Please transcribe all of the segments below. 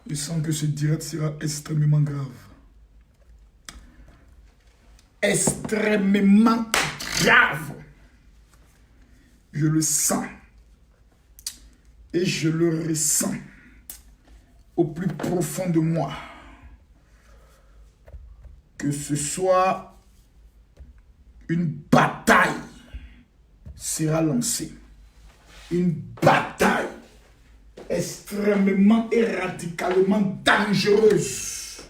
Je sens que ce direct sera extrêmement grave. Extrêmement grave. Je le sens. Et je le ressens au plus profond de moi. Que ce soit une bataille sera lancée. Une bataille extrêmement et radicalement dangereuse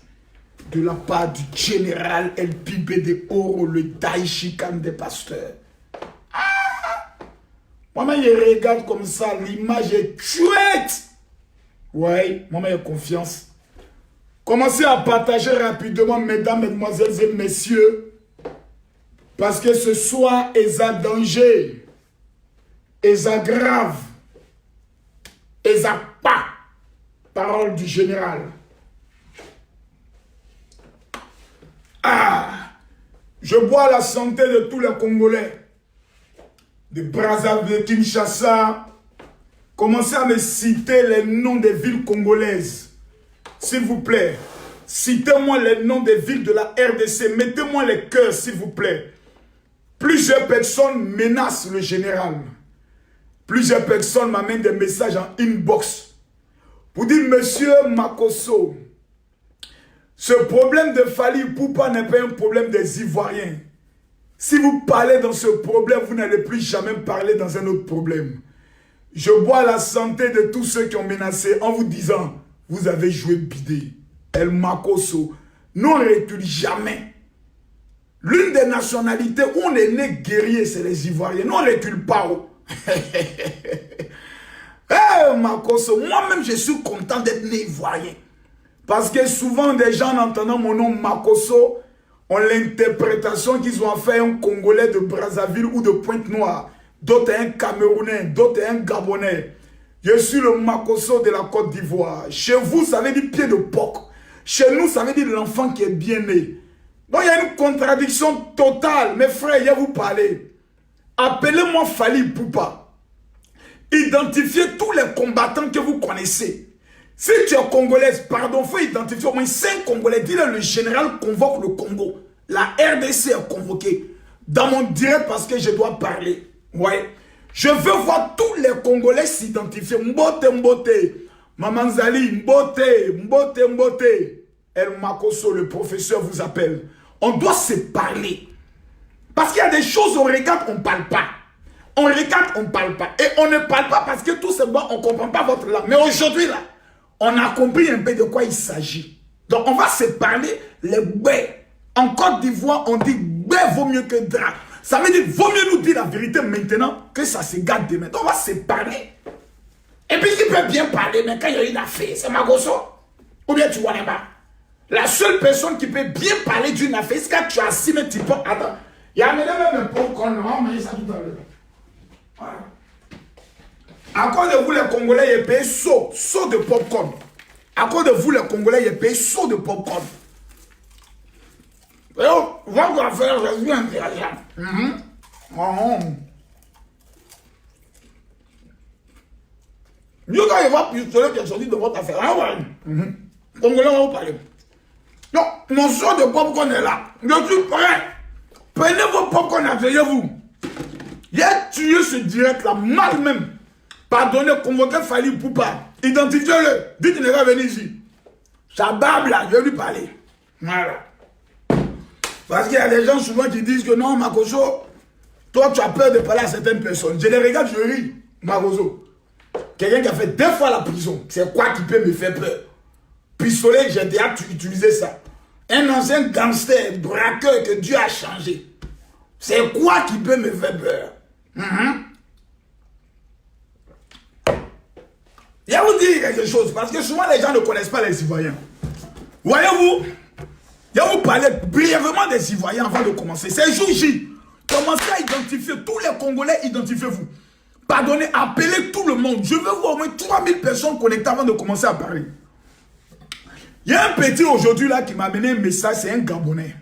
de la part du général El Pibe de Oro, le Daishikan des pasteurs. Moi-même, je regarde comme ça, l'image est chouette. Ouais, moi-même, j'ai confiance. Commencez à partager rapidement, mesdames, mesdemoiselles et messieurs. Parce que ce soir, il y a danger. Il y a grave. Il n'y a pas. Parole du général. Je bois la santé de tous les Congolais. De Brazzaville, de Kinshasa. Commencez à me citer les noms des villes congolaises. S'il vous plaît. Citez-moi les noms des villes de la RDC. Mettez-moi les cœurs, s'il vous plaît. Plusieurs personnes menacent le général. Plusieurs personnes m'amènent des messages en inbox. Pour dire, monsieur Makosso, ce problème de Fally Ipupa n'est pas un problème des Ivoiriens. Si vous parlez dans ce problème, vous n'allez plus jamais parler dans un autre problème. Je bois la santé de tous ceux qui ont menacé en vous disant, vous avez joué bidé. El Makosso, nous on ne recule jamais. L'une des nationalités où on est né guerrier, c'est les Ivoiriens. Nous on ne recule pas. Makosso, moi-même je suis content d'être né Ivoirien. Parce que souvent des gens en entendant mon nom Makosso, ont l'interprétation qu'ils ont fait un Congolais de Brazzaville ou de Pointe-Noire. D'autres un Camerounais, d'autres un Gabonais. Je suis le Makosso de la Côte d'Ivoire. Chez vous, ça veut dire pied de porc. Chez nous, ça veut dire l'enfant qui est bien né. Donc il y a une contradiction totale. Mes frères, je vais vous parler. Appelez-moi Fally Ipupa. Identifiez tous les combattants que vous connaissez. Si tu es congolaise, pardon, il faut identifier au moins 5 Congolais. Dis-le, le général convoque le Congo. La RDC est convoquée. Dans mon direct parce que je dois parler. Ouais. Je veux voir tous les Congolais s'identifier. Mbote, Mbote. Maman Zali, Mbote, Mbote, Mbote. El Makosso, le professeur, vous appelle. On doit se parler. Parce qu'il y a des choses, on regarde, on ne parle pas. On regarde, on ne parle pas. Et on ne parle pas parce que tout simplement, on ne comprend pas votre langue. Mais aujourd'hui, là, on a compris un peu de quoi il s'agit. Donc, on va se parler les baies. En Côte d'Ivoire, on dit baie vaut mieux que drap. Ça veut dire, vaut mieux nous dire la vérité maintenant que ça se garde demain. Donc, on va se parler. Et puis, qui peut bien parler, mais quand il y a une affaire, c'est Makosso. Ou bien tu vois là-bas. La seule personne qui peut bien parler d'une affaire, c'est quand tu as assis mes petits pots. Attends. Il y a même un popcorn, on va manger ça tout à l'heure. Voilà. À cause de vous, les Congolais, ils payent saut de popcorn. À cause de vous, les Congolais, ils payent saut de popcorn. Alors, va faire Jésus intéressant. Dieu, quand il va pistolet qui est sorti de votre affaire, ah ouais. Congolais, on va vous parler. Donc, mon saut de popcorn est là. Je suis prêt. Prenez vos popcorn, asseyez-vous. J'ai tué ce direct-là, mal même. Pardonnez, convoquez Fally Ipupa. Identifiez-le. Dites qu'il va venir ici. Ça barbe là, je vais lui parler. Voilà. Parce qu'il y a des gens souvent qui disent que non, Makosso, toi tu as peur de parler à certaines personnes. Je les regarde, je ris. Makosso. Quelqu'un qui a fait 2 fois la prison. C'est quoi qui peut me faire peur? Pistolet, j'ai déjà utilisé ça. Un ancien gangster, braqueur que Dieu a changé. C'est quoi qui peut me faire peur? Je vais vous dire quelque chose, parce que souvent les gens ne connaissent pas les Ivoiriens. Voyez-vous, je vais vous parler brièvement des Ivoiriens avant de commencer. C'est jour J. Commencez à identifier, tous les Congolais, identifiez-vous. Pardonnez, appelez tout le monde. Je veux voir au moins 3000 personnes connectées avant de commencer à parler. Il y a un petit aujourd'hui là qui m'a amené un message, c'est un Gabonais.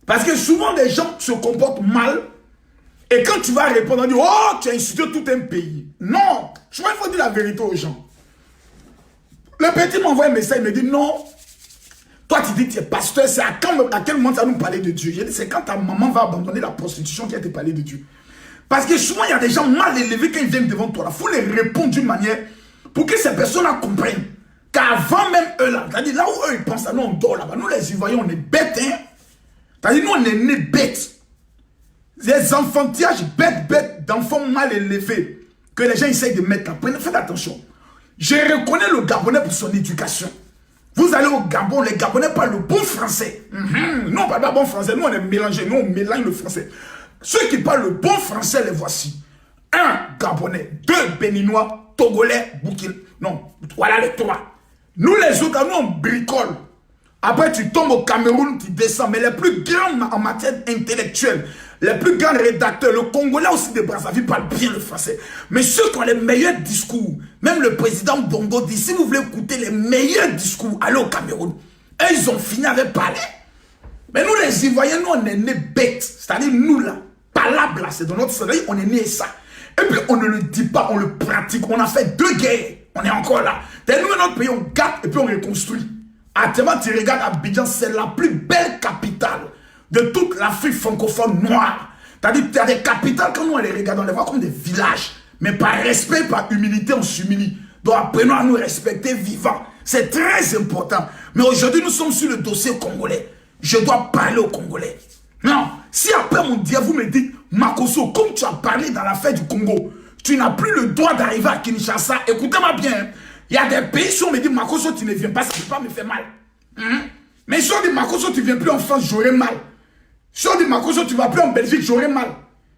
Parce que souvent les gens se comportent mal. Et quand tu vas répondre, on dit, oh, tu as insulté tout un pays. Non, je crois qu'il faut dire la vérité aux gens. Le petit m'envoie un message, il me dit, non, toi tu dis que tu es pasteur, c'est à quel moment tu vas nous parler de Dieu? J'ai dit, c'est quand ta maman va abandonner la prostitution qui a te parlé de Dieu. Parce que souvent il y a des gens mal élevés quand ils viennent devant toi. Il faut les répondre d'une manière pour que ces personnes-là comprennent qu'avant même eux là, c'est-à-dire là où eux ils pensent, nous on dort là-bas, nous les Ivoiriens on est bêtes, hein. C'est-à-dire nous on est nés bêtes. Des enfantillages bêtes d'enfants mal élevés que les gens essayent de mettre là. Faites attention. Je reconnais le Gabonais pour son éducation. Vous allez au Gabon, les Gabonais parlent le bon français. Nous on parle pas bon français, nous on est mélangés, nous on mélange le français. Ceux qui parlent le bon français, les voici. 1 Gabonais, 2 Béninois, Togolais, Burkina. Non, voilà les 3. Nous les autres, nous on bricole. Après tu tombes au Cameroun, tu descends. Mais les plus grands en matière intellectuelle, les plus grands rédacteurs, le Congolais aussi de Brazzaville parle bien le français. Mais ceux qui ont les meilleurs discours, même le président Bongo dit, si vous voulez écouter les meilleurs discours, allez au Cameroun. Et ils ont fini avec parler. Mais nous les Ivoiriens, nous on est nés bêtes. C'est-à-dire nous là, palabre là, c'est dans notre soleil, on est nés ça. Et puis on ne le dit pas, on le pratique. On a fait 2 guerres, on est encore là. Dès nous, notre pays, on gâte et puis on reconstruit. Actuellement, tu regardes Abidjan, c'est la plus belle capitale de toute l'Afrique francophone noire. C'est-à-dire qu'il y a des capitales, quand nous on les regarde, on les voit comme des villages. Mais par respect, par humilité, on s'humilie. Donc apprenons à nous respecter vivants. C'est très important. Mais aujourd'hui, nous sommes sur le dossier congolais. Je dois parler aux Congolais. Non, si après mon Dieu, vous me dites, Makosso, comme tu as parlé dans l'affaire du Congo, tu n'as plus le droit d'arriver à Kinshasa. Écoutez-moi bien. Hein. Il y a des pays, si on me dit, Makosso, tu ne viens pas, ça ne peut pas me faire mal. Mais si on dit, Makosso, tu ne viens plus en France, j'aurai mal. Si on dit, Makosso, tu ne vas plus en Belgique, j'aurai mal.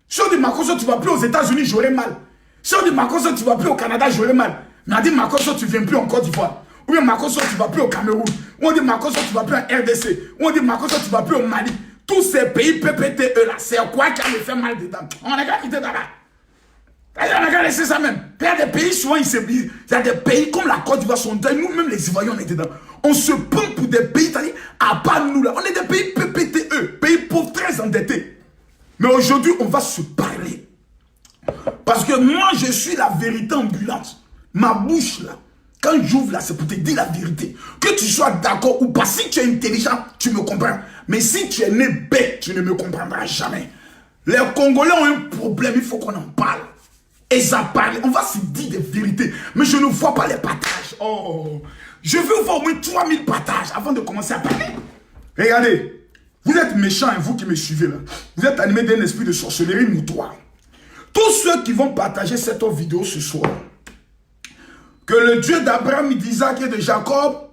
Si on dit, Makosso, tu ne vas plus aux États-Unis, j'aurai mal. Si on dit, Makosso, tu ne vas plus au Canada, j'aurai mal. Mais on dit, Makosso, tu ne viens plus en Côte d'Ivoire. Ou bien, Makosso, tu ne vas plus au Cameroun. Ou on dit, Makosso, tu ne vas plus en RDC. Ou on dit, Makosso, tu ne vas plus au Mali. Tous ces pays PPTE là, c'est quoi qui a me fait mal dedans? On a qu'à quitter là-bas. On a qu'à laisser ça même. Il y a des pays, souvent, il y a des pays comme la Côte d'Ivoire, nous-mêmes les Ivoiriens, on est dedans. On se prend pour des pays, c'est-à-dire, à part nous là. On est des pays PPTE, pays pauvres, très endettés. Mais aujourd'hui, on va se parler. Parce que moi, je suis la vérité ambulante. Ma bouche là, quand j'ouvre là, c'est pour te dire la vérité. Que tu sois d'accord ou pas, si tu es intelligent, tu me comprends. Mais si tu es né bête, tu ne me comprendras jamais. Les Congolais ont un problème, il faut qu'on en parle. Et ça parle, on va se dire des vérités. Mais je ne vois pas les partages. Oh, je veux voir au moins 3000 partages avant de commencer à parler. Regardez, vous êtes méchants, hein, vous qui me suivez là. Vous êtes animés d'un esprit de sorcellerie notoire. Tous ceux qui vont partager cette vidéo ce soir, que le Dieu d'Abraham, d'Isaac et de Jacob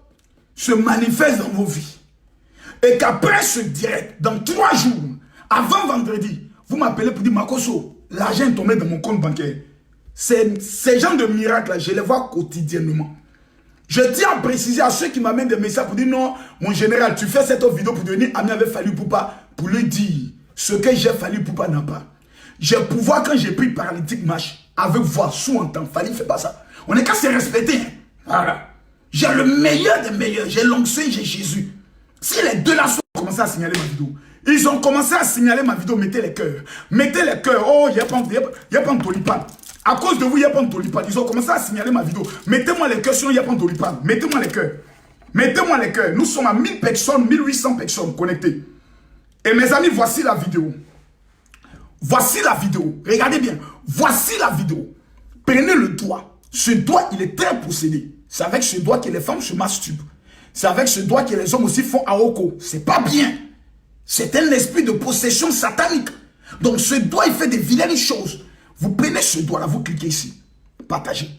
se manifeste dans vos vies. Et qu'après ce direct, dans 3 jours, avant vendredi, vous m'appelez pour dire, Makosso, l'argent est tombé dans mon compte bancaire. Ces gens de miracles là, je les vois quotidiennement. Je tiens à préciser à ceux qui m'amènent des messages pour dire, non, mon général, tu fais cette vidéo pour devenir ami avec Fali Poupa, pour lui dire ce que j'ai Fali Poupa n'a pas. J'ai pouvoir quand j'ai pris paralytique marche, avec voix, sous-entend, Fali ne fait pas ça. On est qu'à se respecter. Voilà. J'ai le meilleur des meilleurs. J'ai l'onction, j'ai Jésus. Si les deux là ont commencé à signaler ma vidéo, ils ont commencé à signaler ma vidéo, mettez les cœurs. Mettez les cœurs. Oh, il n'y a pas de tolipan. À cause de vous, il n'y a pas de tolipan. Ils ont commencé à signaler ma vidéo. Mettez-moi les cœurs, sinon il n'y a pas de tolipan. Mettez-moi les cœurs. Mettez-moi les cœurs. Nous sommes à 1000 personnes, 1800 personnes connectées. Et mes amis, voici la vidéo. Voici la vidéo. Regardez bien. Voici la vidéo. Prenez le doigt. Ce doigt, il est très possédé. C'est avec ce doigt que les femmes se masturbent. C'est avec ce doigt que les hommes aussi font aoko. C'est pas bien. C'est un esprit de possession satanique. Donc ce doigt, il fait des vilaines choses. Vous prenez ce doigt-là, vous cliquez ici. Partagez.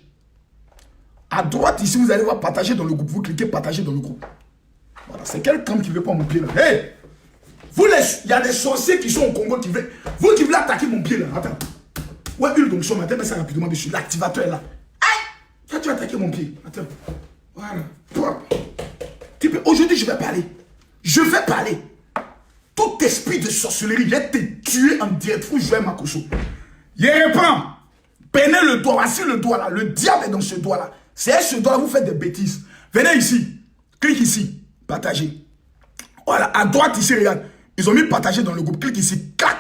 À droite, ici, vous allez voir partager dans le groupe. Vous cliquez partager dans le groupe. Voilà, c'est quelqu'un qui ne veut pas mon pied là. Hey! Il y a des sorciers qui sont au Congo qui veulent. Vous qui voulez attaquer mon pied là. Attends. Ouais, huile donc son matin, mais ça rapidement dessus. L'activateur est là. Aïe! Tu vas attaquer mon pied. Attends. Voilà. Aujourd'hui, je vais parler. Je vais parler. Tous Tout esprit de sorcellerie, je vais te tuer en direct. Vous jouez Makoso. Je reprends. Prenez le doigt. Voici le doigt là. Le diable est dans ce doigt là. C'est ce doigt là, vous faites des bêtises. Venez ici. Clique ici. Partagez. Voilà. À droite ici, regarde. Ils ont mis partager dans le groupe. Clique ici. Clac.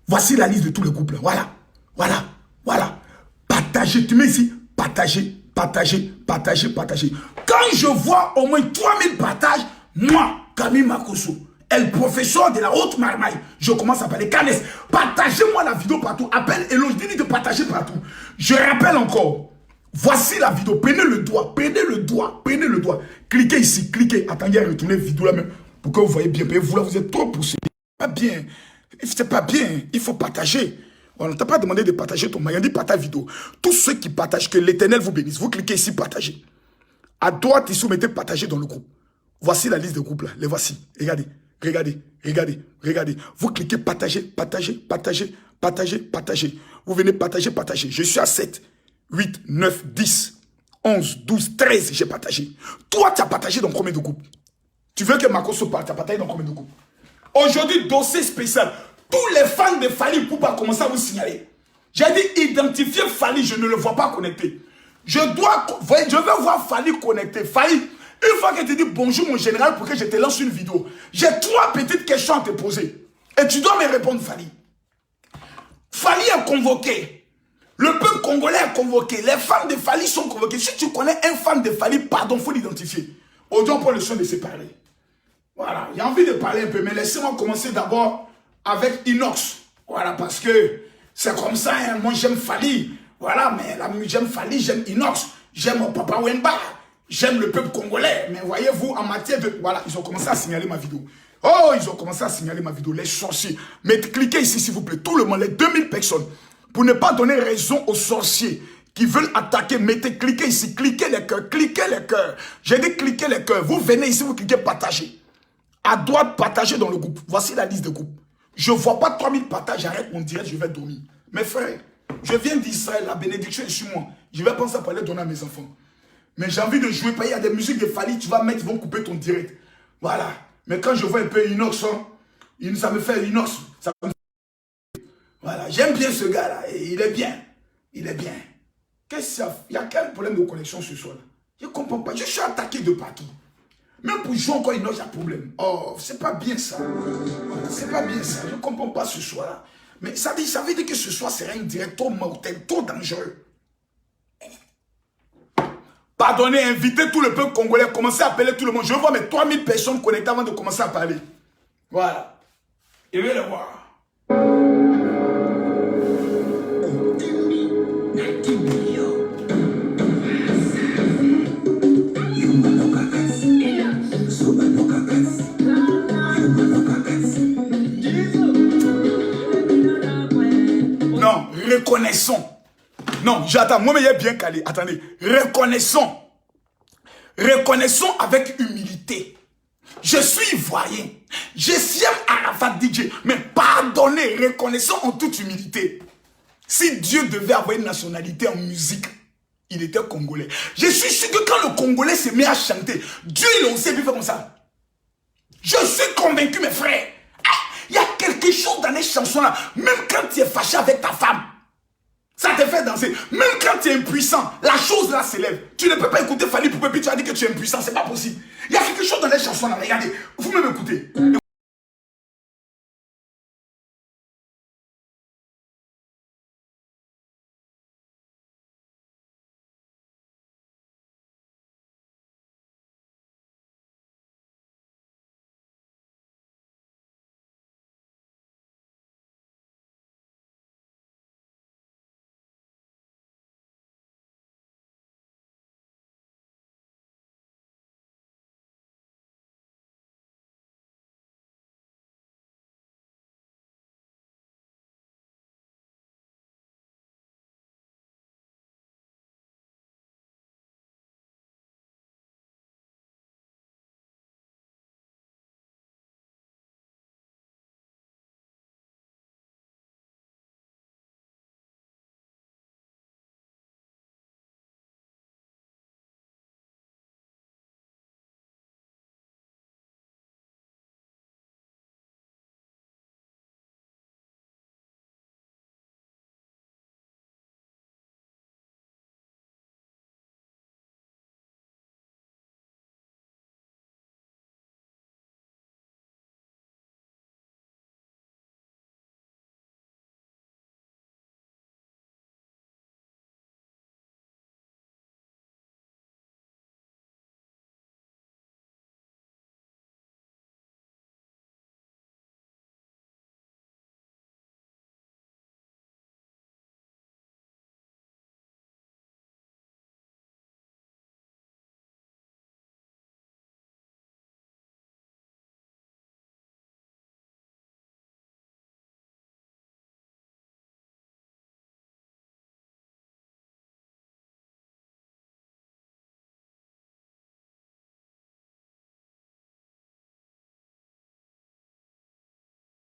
Voici la liste de tous les groupes là. Voilà. Voilà. Voilà. Partagez. Tu mets ici. Partagez. Partagez. Partagez. Partagez. Quand je vois au moins 3000 partages, moi, Camille Makoso, le professeur de la haute marmaille, je commence à parler. Canès, partagez-moi la vidéo partout. Appelle Elo, je dis de partager partout. Je rappelle encore. Voici la vidéo. Prenez le doigt. Prenez le doigt. Prenez le doigt. Cliquez ici. Cliquez. Attendez à retourner la vidéo là même. Pour que vous voyez bien. Vous là, vous êtes trop poussé. Pas bien. C'est pas bien. Il faut partager. On ne t'a pas demandé de partager ton maillot. Dit partage vidéo. Tous ceux qui partagent, que l'Éternel vous bénisse. Vous cliquez ici, partager. À droite, ici, vous mettez partager dans le groupe. Voici la liste de groupes là. Les voici. Regardez. Regardez, regardez, regardez. Vous cliquez partager, partager, partager, partager, partager. Vous venez partager, partager. Je suis à 7, 8, 9, 10, 11, 12, 13. J'ai partagé. Toi, tu as partagé dans combien de groupes? Tu veux que Makoso parte? Tu as partagé dans combien de groupes? Aujourd'hui, dossier spécial. Tous les fans de Fally Ipupa commencent à vous signaler. J'ai dit identifier Fally, je ne le vois pas connecté. Je veux voir Fally connecté. Fally. Une fois que tu dis bonjour mon général pour que je te lance une vidéo, j'ai 3 petites questions à te poser. Et tu dois me répondre, Fally. Fally est convoqué. Le peuple congolais est convoqué. Les fans de Fally sont convoqués. Si tu connais un fan de Fally, pardon, il faut l'identifier. Aujourd'hui, on prend le soin de se parler. Voilà, j'ai envie de parler un peu, mais laissez-moi commencer d'abord avec Inox. Voilà, parce que c'est comme ça, hein. Moi j'aime Fally. Voilà, mais j'aime Fally, j'aime Inox, j'aime mon papa Wemba. J'aime le peuple congolais, mais voyez-vous, en matière de... Voilà, ils ont commencé à signaler ma vidéo. Oh, ils ont commencé à signaler ma vidéo, les sorciers. Mais cliquez ici, s'il vous plaît, tout le monde, les 2000 personnes, pour ne pas donner raison aux sorciers qui veulent attaquer, cliquez ici, cliquez les cœurs, cliquez les cœurs. J'ai dit cliquez les cœurs. Vous venez ici, vous cliquez partager. À droite, partagez dans le groupe. Voici la liste de groupes. Je ne vois pas 3000 partages, j'arrête mon direct, je vais dormir. Mes frères, je viens d'Israël, la bénédiction est sur moi. Je vais penser à parler donner à mes enfants. Mais j'ai envie de jouer, il y a des musiques de Fally, tu vas mettre, ils vont couper ton direct. Voilà. Mais quand je vois un peu Inox, hein, ça me fait Inox. Voilà, j'aime bien ce gars-là. Il est bien. Il est bien. Qu'est-ce qu'il y a? Il y a quel problème de connexion ce soir-là? Je ne comprends pas. Je suis attaqué de partout. Même pour jouer encore Inox, il y a problème. Oh, c'est pas bien ça. Voilà, c'est pas bien ça. Je ne comprends pas ce soir-là. Mais ça veut dire que ce soir serait un direct trop mortel, trop dangereux. Pardonnez, invitez tout le peuple congolais, commencez à appeler tout le monde. Je veux voir mes 3000 personnes connectées avant de commencer à parler. Voilà. Je vais le voir. Non, reconnaissons. Non, j'attends. Moi, mais il est bien calé. Attendez. Reconnaissons. Reconnaissons avec humilité. Je suis ivoirien. Je suis Arafat DJ. Mais pardonnez, reconnaissons en toute humilité. Si Dieu devait avoir une nationalité en musique, il était congolais. Je suis sûr que quand le Congolais s'est mis à chanter, Dieu il a aussi fait comme ça. Je suis convaincu, mes frères. Il y a quelque chose dans les chansons-là. Même quand tu es fâché avec ta femme, ça te fait danser. Même quand tu es impuissant, la chose là s'élève. Tu ne peux pas écouter Fally Ipupa et puis tu as dit que tu es impuissant. C'est pas possible. Il y a quelque chose dans les chansons là. Regardez, vous même écoutez.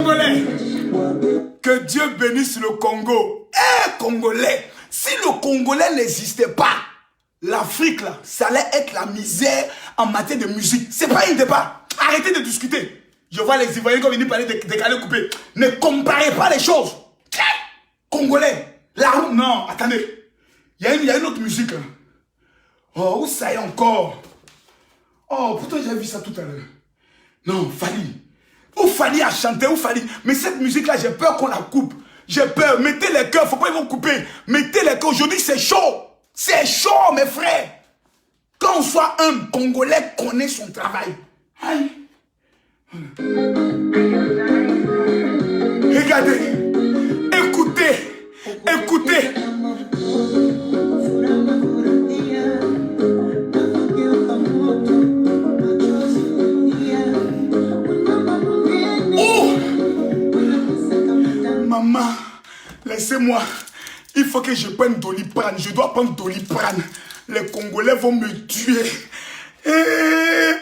Congolais, que Dieu bénisse le Congo. Eh, Congolais, si le Congolais n'existait pas, l'Afrique, là, ça allait être la misère en matière de musique. C'est pas un débat. Arrêtez de discuter. Je vois les Ivoiriens qui viennent parler de décalés coupés. Ne comparez pas les choses. Congolais, la route, non, attendez. Il y a une autre musique. Là. Oh, où ça y est encore? Oh, pourtant j'ai vu ça tout à l'heure. Non, Fali. Où Fali a chanté, où Fali. Mais cette musique-là, j'ai peur qu'on la coupe. J'ai peur. Mettez les cœurs, faut pas qu'ils vont couper. Mettez les cœurs. Aujourd'hui, c'est chaud. C'est chaud, mes frères. Quand on soit un Congolais, connaît son travail. Aïe. Regardez. Écoutez. Écoutez. Oh. Maman, laissez-moi. Il faut que je prenne Doliprane. Je dois prendre Doliprane. Les Congolais vont me tuer.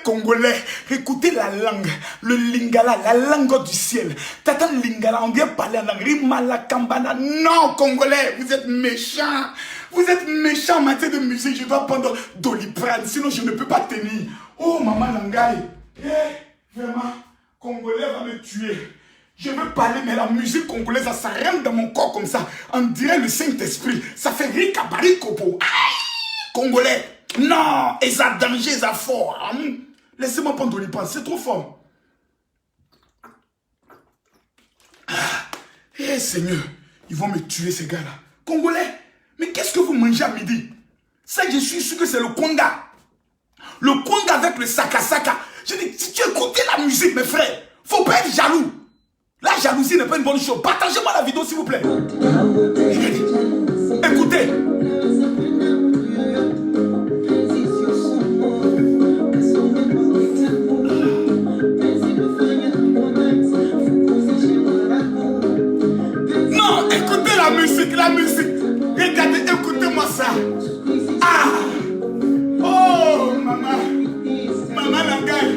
Congolais, écoutez la langue, le lingala, la langue du ciel. T'attends lingala, on vient parler en langue. Rimala Kambana. Non, Congolais, vous êtes méchants. Vous êtes méchants en matière de musique. Je dois prendre Doliprane, sinon je ne peux pas tenir. Oh, maman Langaï. Vraiment, Congolais va me tuer. Je veux parler, mais la musique congolaise, ça rentre dans mon corps comme ça. On dirait le Saint-Esprit. Ça fait ricabari kopo. Congolais. Non, et ça danger, ça fort. Laissez-moi prendre Doliprane, c'est trop fort. Eh Seigneur, ils vont me tuer ces gars-là. Congolais, mais qu'est-ce que vous mangez à midi? Ça, je suis sûr que c'est le Konga. Le Konga avec le Sakasaka. Je dis, si tu écoutes la musique, mes frères, faut pas être jaloux. La jalousie n'est pas une bonne chose. Partagez-moi la vidéo, s'il vous plaît. Écoutez. Non, écoutez la musique, la musique. Regardez, écoutez-moi ça. Ah! Oh, maman. Maman Langaï.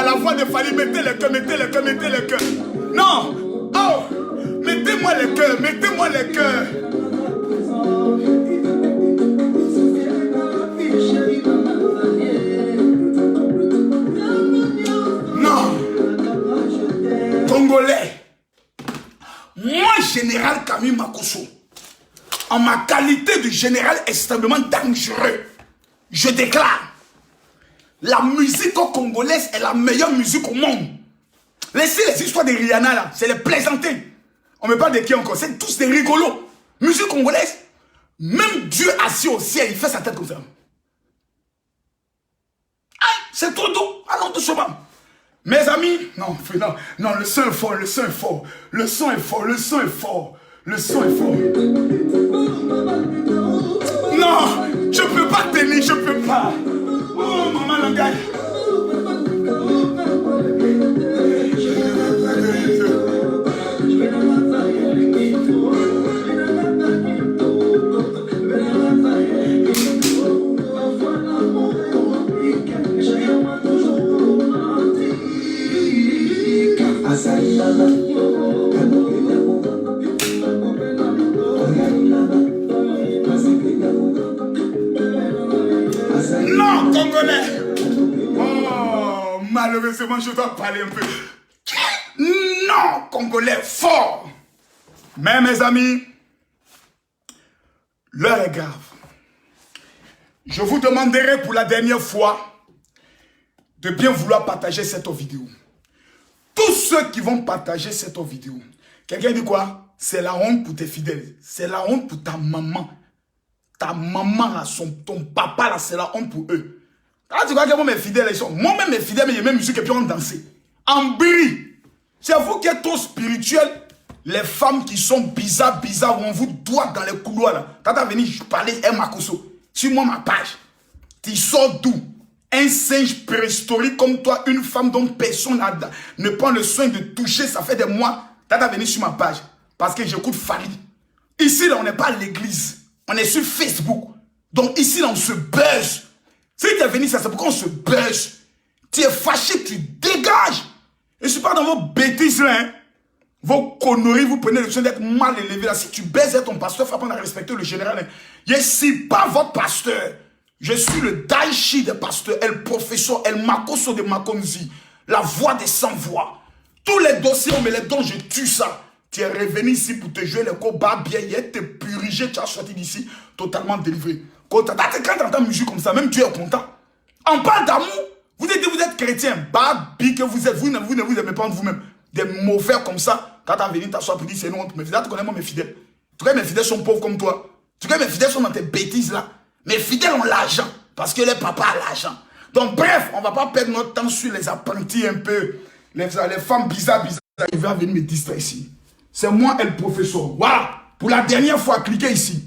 La voix de Fali, mettez le cœur, mettez le cœur, mettez le cœur. Non, oh, mettez-moi le cœur, mettez-moi le cœur. Non, Congolais, moi, général Camille Makosso, en ma qualité de général extrêmement dangereux, je déclare. La musique congolaise est la meilleure musique au monde. Laissez les histoires de Rihanna là, c'est les plaisanter. On me parle de qui encore? C'est tous des rigolos. Musique congolaise, même Dieu assis au ciel, il fait sa tête comme ça. Aïe, c'est trop doux. Allons doucement. Mes amis, non, le son est fort, le son est fort. Le son est fort, le son est fort. Le son est fort. Non, je peux pas tenir, je peux pas. Oh, maman Langaï. Non, Congolais. Oh, malheureusement, je dois parler un peu. Non, Congolais, fort. Mais mes amis, l'heure est grave. Je vous demanderai pour la dernière fois de bien vouloir partager cette vidéo. Tous ceux qui vont partager cette vidéo, quelqu'un dit quoi? C'est la honte pour tes fidèles. C'est la honte pour ta maman. Ta maman, là, ton papa, là, c'est la honte pour eux. Ah, tu crois que moi, mes fidèles, ils sont... Moi-même, mes fidèles, mais ils aiment musique et puis on dansait. En bris. C'est vous qui êtes trop spirituel. les femmes qui sont bizarres, où on vous doit dans les couloirs là. Quand tu venu parler à Makosso, sur moi ma page, tu sors d'où? Un singe préhistorique comme toi, une femme dont personne ne prend le soin de toucher, ça fait des mois, tu as venu sur ma page. Parce que j'écoute Fally. Ici, là, on n'est pas à l'église. On est sur Facebook. Donc ici, là, on se buzz. Si tu es venu, ça, c'est pourquoi on se buzz. Tu es fâché, tu dégages. Et je ne suis pas dans vos bêtises, là. Hein. Vos conneries, vous prenez le soin d'être mal élevé. Là. Si tu baises ton pasteur, il faut apprendre à respecter le général. Hein. Je ne suis pas votre pasteur. Je suis le Daichi des pasteurs, el professeur, el Makosso de Makonzi, la voix des sans-voix. Tous les dossiers, on me les donne, je tue ça. Tu es revenu ici pour te jouer les combats bien, te puriger, tu as sorti d'ici totalement délivré. Quand tu entends musique comme ça, même Dieu est content. On parle d'amour. Vous êtes chrétien, babi que vous êtes, vous ne vous aimez pas de vous-même. Des mauvais comme ça, quand tu es venu t'asseoir pour dire c'est non, mes fidèles, tu connais moi mes fidèles. Tu connais mes fidèles sont pauvres comme toi. Tu connais mes fidèles sont dans tes bêtises là. Mes fidèles ont l'argent, parce que les papas ont l'argent. Donc bref, on ne va pas perdre notre temps sur les apprentis un peu, les femmes bizarres. Ils vont venir me distraire ici. C'est moi et le professeur. Voilà. Pour la dernière fois, cliquez ici.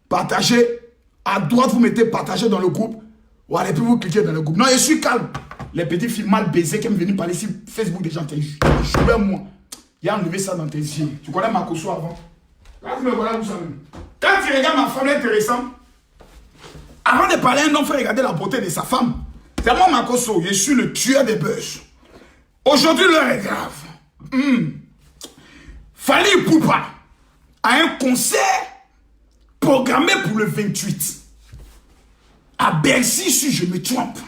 Partagez. À droite, vous mettez partager dans le groupe. Voilà, et puis vous cliquez dans le groupe. Non, je suis calme. Les petits filles mal baisés qui me viennent parler sur Facebook des gens. Je moi. Il a enlevé ça dans tes yeux. Tu connais Makosso avant? Quand tu me voilà, vous savez. Quand tu regardes ma femme intéressante, avant de parler, un homme fait regarder la beauté de sa femme. C'est moi, Makosso. Je suis le tueur des buzz. Aujourd'hui, l'heure est grave. Fally Ipupa a un concert programmé pour le 28. À Bercy, si je me trompe.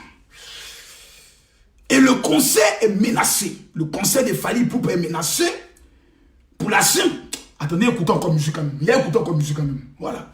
Et le concert est menacé. Le concert de Fally Ipupa est menacé pour la simple. Attendez, écoutez encore musique quand même. Il y a écouté encore musique quand même. Voilà.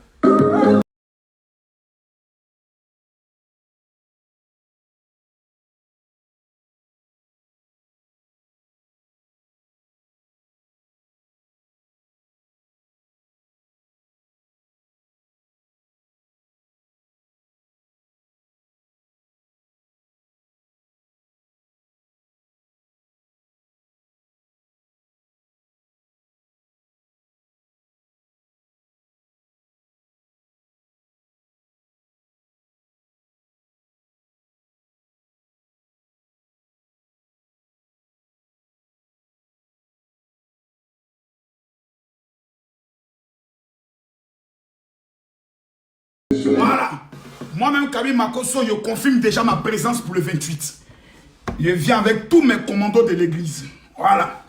Voilà. Moi-même, Camille Makosso, je confirme déjà ma présence pour le 28. Je viens avec tous mes commandos de l'église. Voilà.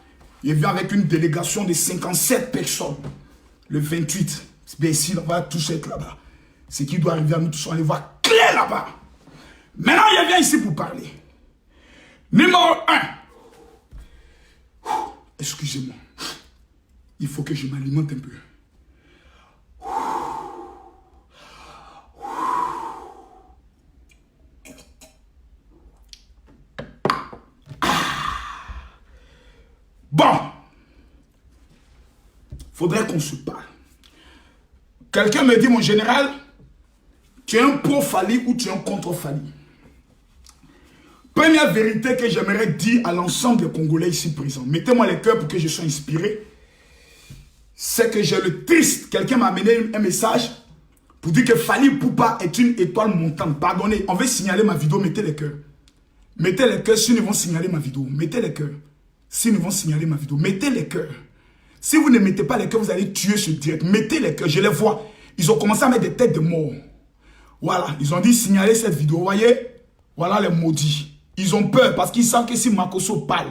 Je viens avec une délégation de 57 personnes. Le 28. Bien ici, on va tous être là-bas. Ce qui doit arriver à nous tous, on va aller voir clair là-bas. Maintenant, je viens ici pour parler. Numéro 1. Excusez-moi. Il faut que je m'alimente un peu. Bon, faudrait qu'on se parle. Quelqu'un me dit, mon général, tu es un pro-Fally ou tu es un contre-Fally? Première vérité que j'aimerais dire à l'ensemble des Congolais ici présents, mettez-moi les cœurs pour que je sois inspiré, c'est que j'ai le triste. Quelqu'un m'a amené un message pour dire que Fally Ipupa est une étoile montante. Pardonnez, on veut signaler ma vidéo, mettez les cœurs. Mettez les cœurs si nous vont signaler ma vidéo. Mettez les cœurs. Si nous vont signaler ma vidéo, mettez les cœurs. Si vous ne mettez pas les cœurs, vous allez tuer ce direct. Mettez les cœurs, je les vois. Ils ont commencé à mettre des têtes de mort. Voilà, ils ont dit signaler cette vidéo. Vous voyez? Voilà les maudits. Ils ont peur parce qu'ils savent que si Makosso parle,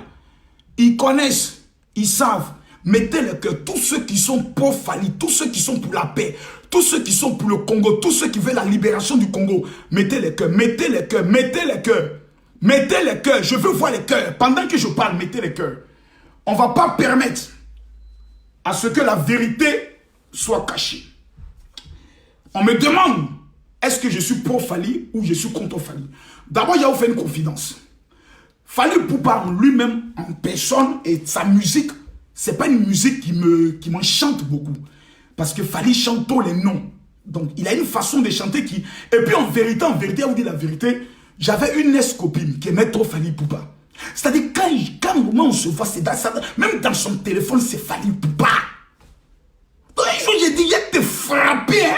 ils connaissent, ils savent. Mettez les cœurs. Tous ceux qui sont pour Fally, tous ceux qui sont pour la paix, tous ceux qui sont pour le Congo, tous ceux qui veulent la libération du Congo. Mettez les cœurs, mettez les cœurs, mettez les cœurs. Mettez les cœurs, je veux voir les cœurs. Pendant que je parle, mettez les cœurs. On ne va pas permettre à ce que la vérité soit cachée. On me demande, est-ce que je suis pour Fally ou je suis contre Fally? D'abord, je vais vous faire une confidence. Fally Ipupa lui-même, en personne, et sa musique, ce n'est pas une musique qui m'enchante beaucoup. Parce que Fally chante tous les noms. Donc, il a une façon de chanter qui... Et puis, en vérité, à vous dire la vérité, j'avais une ex-copine qui aimait trop Fally Ipupa. C'est-à-dire, quand moment on se voit, c'est dans ça, même dans son téléphone, c'est Fally Poupa. Donc, un jour, j'ai dit, il a te frappé, hein.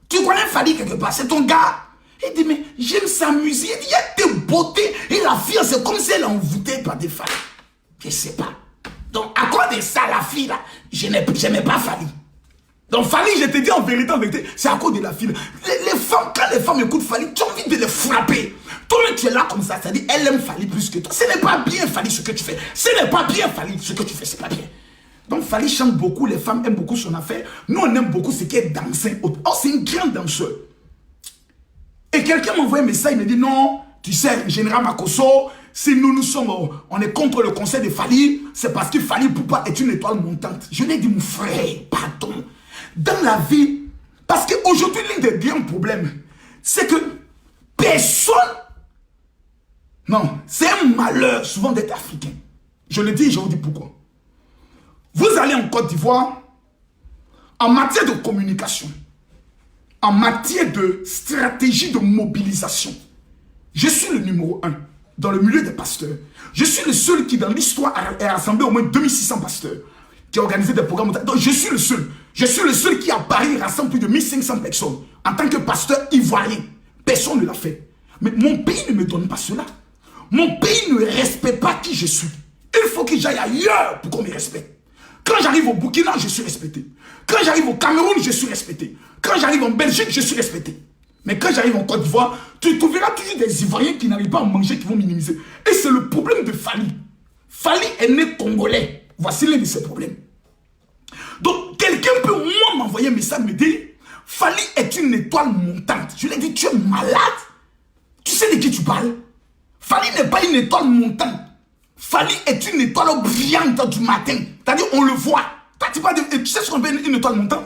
Tu connais Fally quelque part, c'est ton gars. Il dit, mais j'aime sa musique. Il dit, il y a tes beautés. Et la fille, c'est comme si elle est envoûtée par des femmes. Je ne sais pas. Donc, à cause de ça, la fille, là, je n'aimais pas Fally. Donc, Fally, je te dis en vérité, c'est à cause de la fille. Les femmes, quand les femmes écoutent Fally, tu as envie de les frapper. Toi, tu es là comme ça, c'est-à-dire, elle aime Fally plus que toi. Ce n'est pas bien, Fally, ce que tu fais. Ce n'est pas bien, Fally, ce que tu fais, c'est pas bien. Donc, Fally chante beaucoup, les femmes aiment beaucoup son affaire. Nous, on aime beaucoup ce qui est dansé. Oh, c'est une grande danseuse. Et quelqu'un m'a envoyé un message, il me dit, non, tu sais, Général Makosso, si nous sommes, on est contre le conseil de Fally, c'est parce que Fally Poupa est une étoile montante. Je lui ai dit, mon frère, pardon. Dans la vie, parce qu'aujourd'hui, l'un des grands problèmes, c'est que personne, non, c'est un malheur souvent d'être africain. Je le dis et je vous dis pourquoi. Vous allez en Côte d'Ivoire, en matière de communication, en matière de stratégie de mobilisation, je suis le numéro 1 dans le milieu des pasteurs. Je suis le seul qui, dans l'histoire, a rassemblé au moins 2600 pasteurs, qui a organisé des programmes. Donc, je suis le seul. Je suis le seul qui, à Paris, rassemble plus de 1500 personnes. En tant que pasteur ivoirien, personne ne l'a fait. Mais mon pays ne me donne pas cela. Mon pays ne respecte pas qui je suis. Il faut que j'aille ailleurs pour qu'on me respecte. Quand j'arrive au Burkina, je suis respecté. Quand j'arrive au Cameroun, je suis respecté. Quand j'arrive en Belgique, je suis respecté. Mais quand j'arrive en Côte d'Ivoire, tu trouveras toujours des Ivoiriens qui n'arrivent pas à manger, qui vont minimiser. Et c'est le problème de Fally. Fally est né congolais. Voici l'un de ses problèmes. Donc, quelqu'un peut, moi, m'envoyer un message, me dire, Fally est une étoile montante. Je lui ai dit, tu es malade? Tu sais de qui tu parles? Fally n'est pas une étoile montante. Fally est une étoile brillante du matin. C'est-à-dire, on le voit. Tu sais ce qu'on appelle une étoile montante?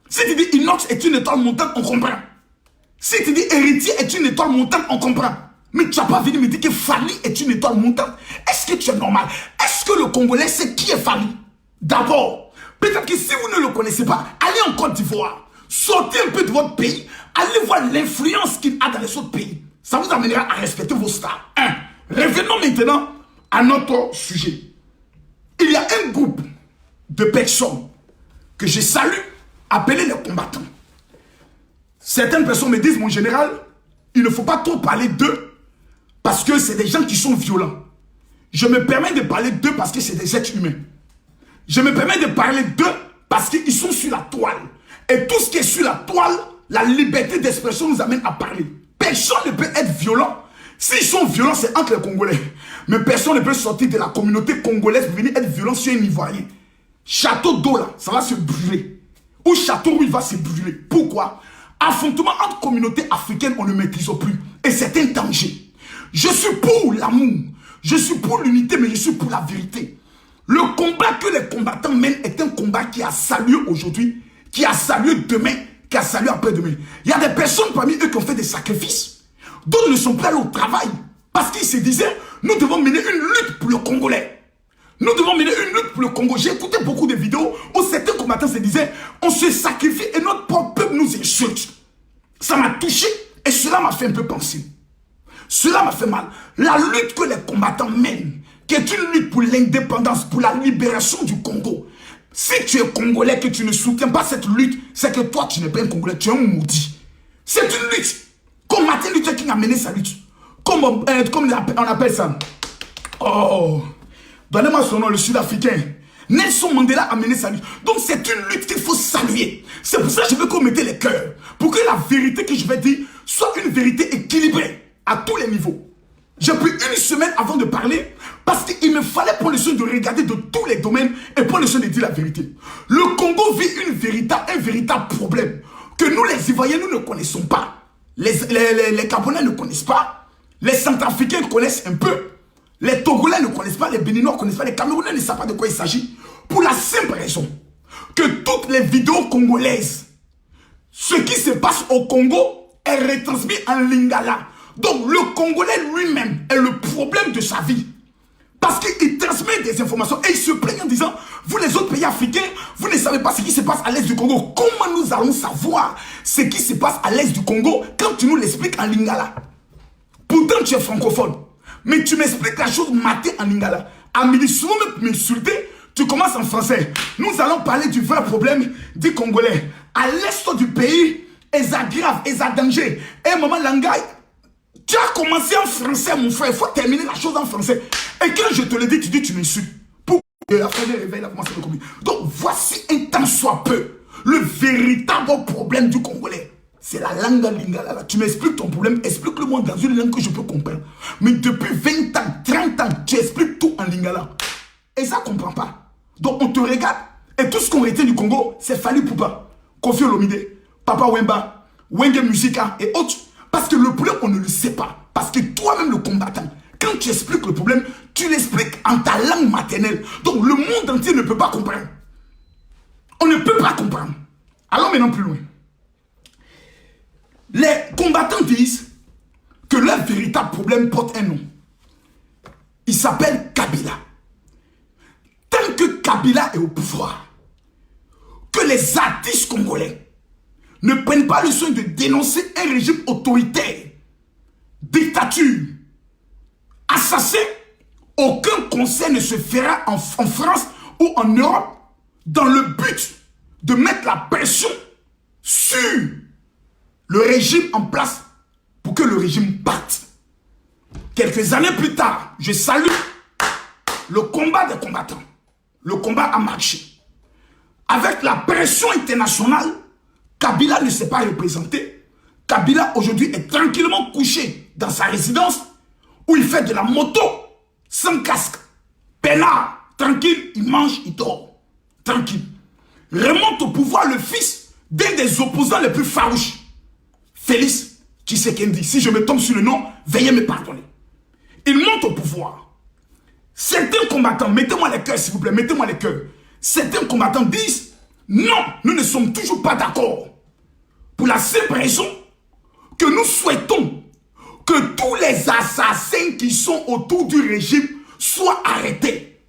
Si tu dis Inox est une étoile montante, on comprend. Si tu dis Héritier est une étoile montante, on comprend. Mais tu n'as pas venu me dire que Fally est une étoile montante. Est-ce que tu es normal? Est-ce que le Congolais sait qui est Fally? D'abord, peut-être que si vous ne le connaissez pas, allez en Côte d'Ivoire. Sortez un peu de votre pays. Allez voir l'influence qu'il a dans les autres pays. Ça vous amènera à respecter vos stars. Revenons maintenant à notre sujet. Il y a un groupe de personnes que je salue, appelés les combattants. Certaines personnes me disent, mon général, il ne faut pas trop parler d'eux parce que c'est des gens qui sont violents. Je me permets de parler d'eux parce que c'est des êtres humains. Je me permets de parler d'eux parce qu'ils sont sur la toile. Et tout ce qui est sur la toile, la liberté d'expression nous amène à parler. Personne ne peut être violent. S'ils sont violents, c'est entre les Congolais. Mais personne ne peut sortir de la communauté congolaise pour venir être violent sur un Ivoirien. Château d'eau là, ça va se brûler. Ou château où il va se brûler. Pourquoi? Affrontement entre communautés africaines, on ne maîtrise plus. Et c'est un danger. Je suis pour l'amour. Je suis pour l'unité, mais je suis pour la vérité. Le combat que les combattants mènent est un combat qui a sa lieu aujourd'hui, qui a sa lieu demain, qui a sa lieu après-demain. Il y a des personnes parmi eux qui ont fait des sacrifices. D'autres ne sont pas allés au travail. Parce qu'ils se disaient, nous devons mener une lutte pour le Congolais. Nous devons mener une lutte pour le Congo. J'ai écouté beaucoup de vidéos où certains combattants se disaient, on se sacrifie et notre propre peuple nous insulte. Ça m'a touché et cela m'a fait un peu penser. Cela m'a fait mal. La lutte que les combattants mènent, qui est une lutte pour l'indépendance, pour la libération du Congo. Si tu es Congolais, que tu ne soutiens pas cette lutte, c'est que toi, tu n'es pas un Congolais, tu es un maudit. C'est une lutte. Comme Martin Luther King a mené sa lutte. Comme on appelle ça. Oh, donnez-moi son nom, le Sud-Africain. Nelson Mandela a mené sa lutte. Donc c'est une lutte qu'il faut saluer. C'est pour ça que je veux qu'on mette les cœurs. Pour que la vérité que je vais dire soit une vérité équilibrée à tous les niveaux. J'ai pris une semaine avant de parler parce qu'il me fallait prendre le soin de regarder de tous les domaines et prendre le soin de dire la vérité. Le Congo vit un véritable problème que nous les Ivoiriens, nous ne connaissons pas. Les Gabonais ne connaissent pas. Les Centrafricains connaissent un peu. Les Togolais ne connaissent pas. Les Béninois ne connaissent pas. Les Camerounais ne savent pas de quoi il s'agit. Pour la simple raison que toutes les vidéos congolaises, ce qui se passe au Congo est retransmis en lingala. Donc le Congolais lui-même est le problème de sa vie. Parce qu'il transmet des informations et il se plaigne en disant, vous les autres pays africains, vous ne savez pas ce qui se passe à l'est du Congo. Comment nous allons savoir ce qui se passe à l'est du Congo quand tu nous l'expliques en lingala? Pourtant tu es francophone. Mais tu m'expliques la chose matin en lingala. À midi, souvent même m'insulter, tu commences en français. Nous allons parler du vrai problème des Congolais. À l'est du pays, et ça grave, et ça danger. Et maman Langay, tu as commencé en français, mon frère. Il faut terminer la chose en français. Et quand je te le dis, tu dis tu m'insultes. Pour la fin des réveils, la commencé à me communiquer. Donc voici un temps soit peu le véritable problème du Congolais. C'est la langue lingala. Tu m'expliques ton problème, explique-le-moi dans une langue que je peux comprendre. Mais depuis 20 ans, 30 ans, tu expliques tout en lingala. Et ça ne comprend pas. Donc on te regarde, et tout ce qu'on retient du Congo, c'est Fally Ipupa, Koffi Olomide, Papa Wemba, Wenge Musica et autres. Parce que le problème, on ne le sait pas. Parce que toi-même, le combattant, quand tu expliques le problème, tu l'expliques en ta langue maternelle. Donc le monde entier ne peut pas comprendre. On ne peut pas comprendre. Allons maintenant plus loin. Les combattants disent que leur véritable problème porte un nom. Il s'appelle Kabila. Tant que Kabila est au pouvoir, que les artistes congolais ne prennent pas le soin de dénoncer un régime autoritaire, dictature, assassin, aucun conseil ne se fera en France ou en Europe dans le but de mettre la pression sur le régime en place pour que le régime parte. Quelques années plus tard, je salue le combat des combattants. Le combat a marché. Avec la pression internationale, Kabila ne s'est pas représenté. Kabila aujourd'hui est tranquillement couché dans sa résidence où il fait de la moto sans casque. Peinard, tranquille, il mange, il dort. Tranquille. Remonte au pouvoir le fils d'un des opposants les plus farouches. Félix Tshisekedi. Si je me tombe sur le nom, veuillez me pardonner. Il monte au pouvoir. Certains combattants, mettez-moi les cœurs s'il vous plaît, mettez-moi les cœurs. Certains combattants disent, non, nous ne sommes toujours pas d'accord. Pour la simple raison que nous souhaitons que tous les assassins qui sont autour du régime soient arrêtés.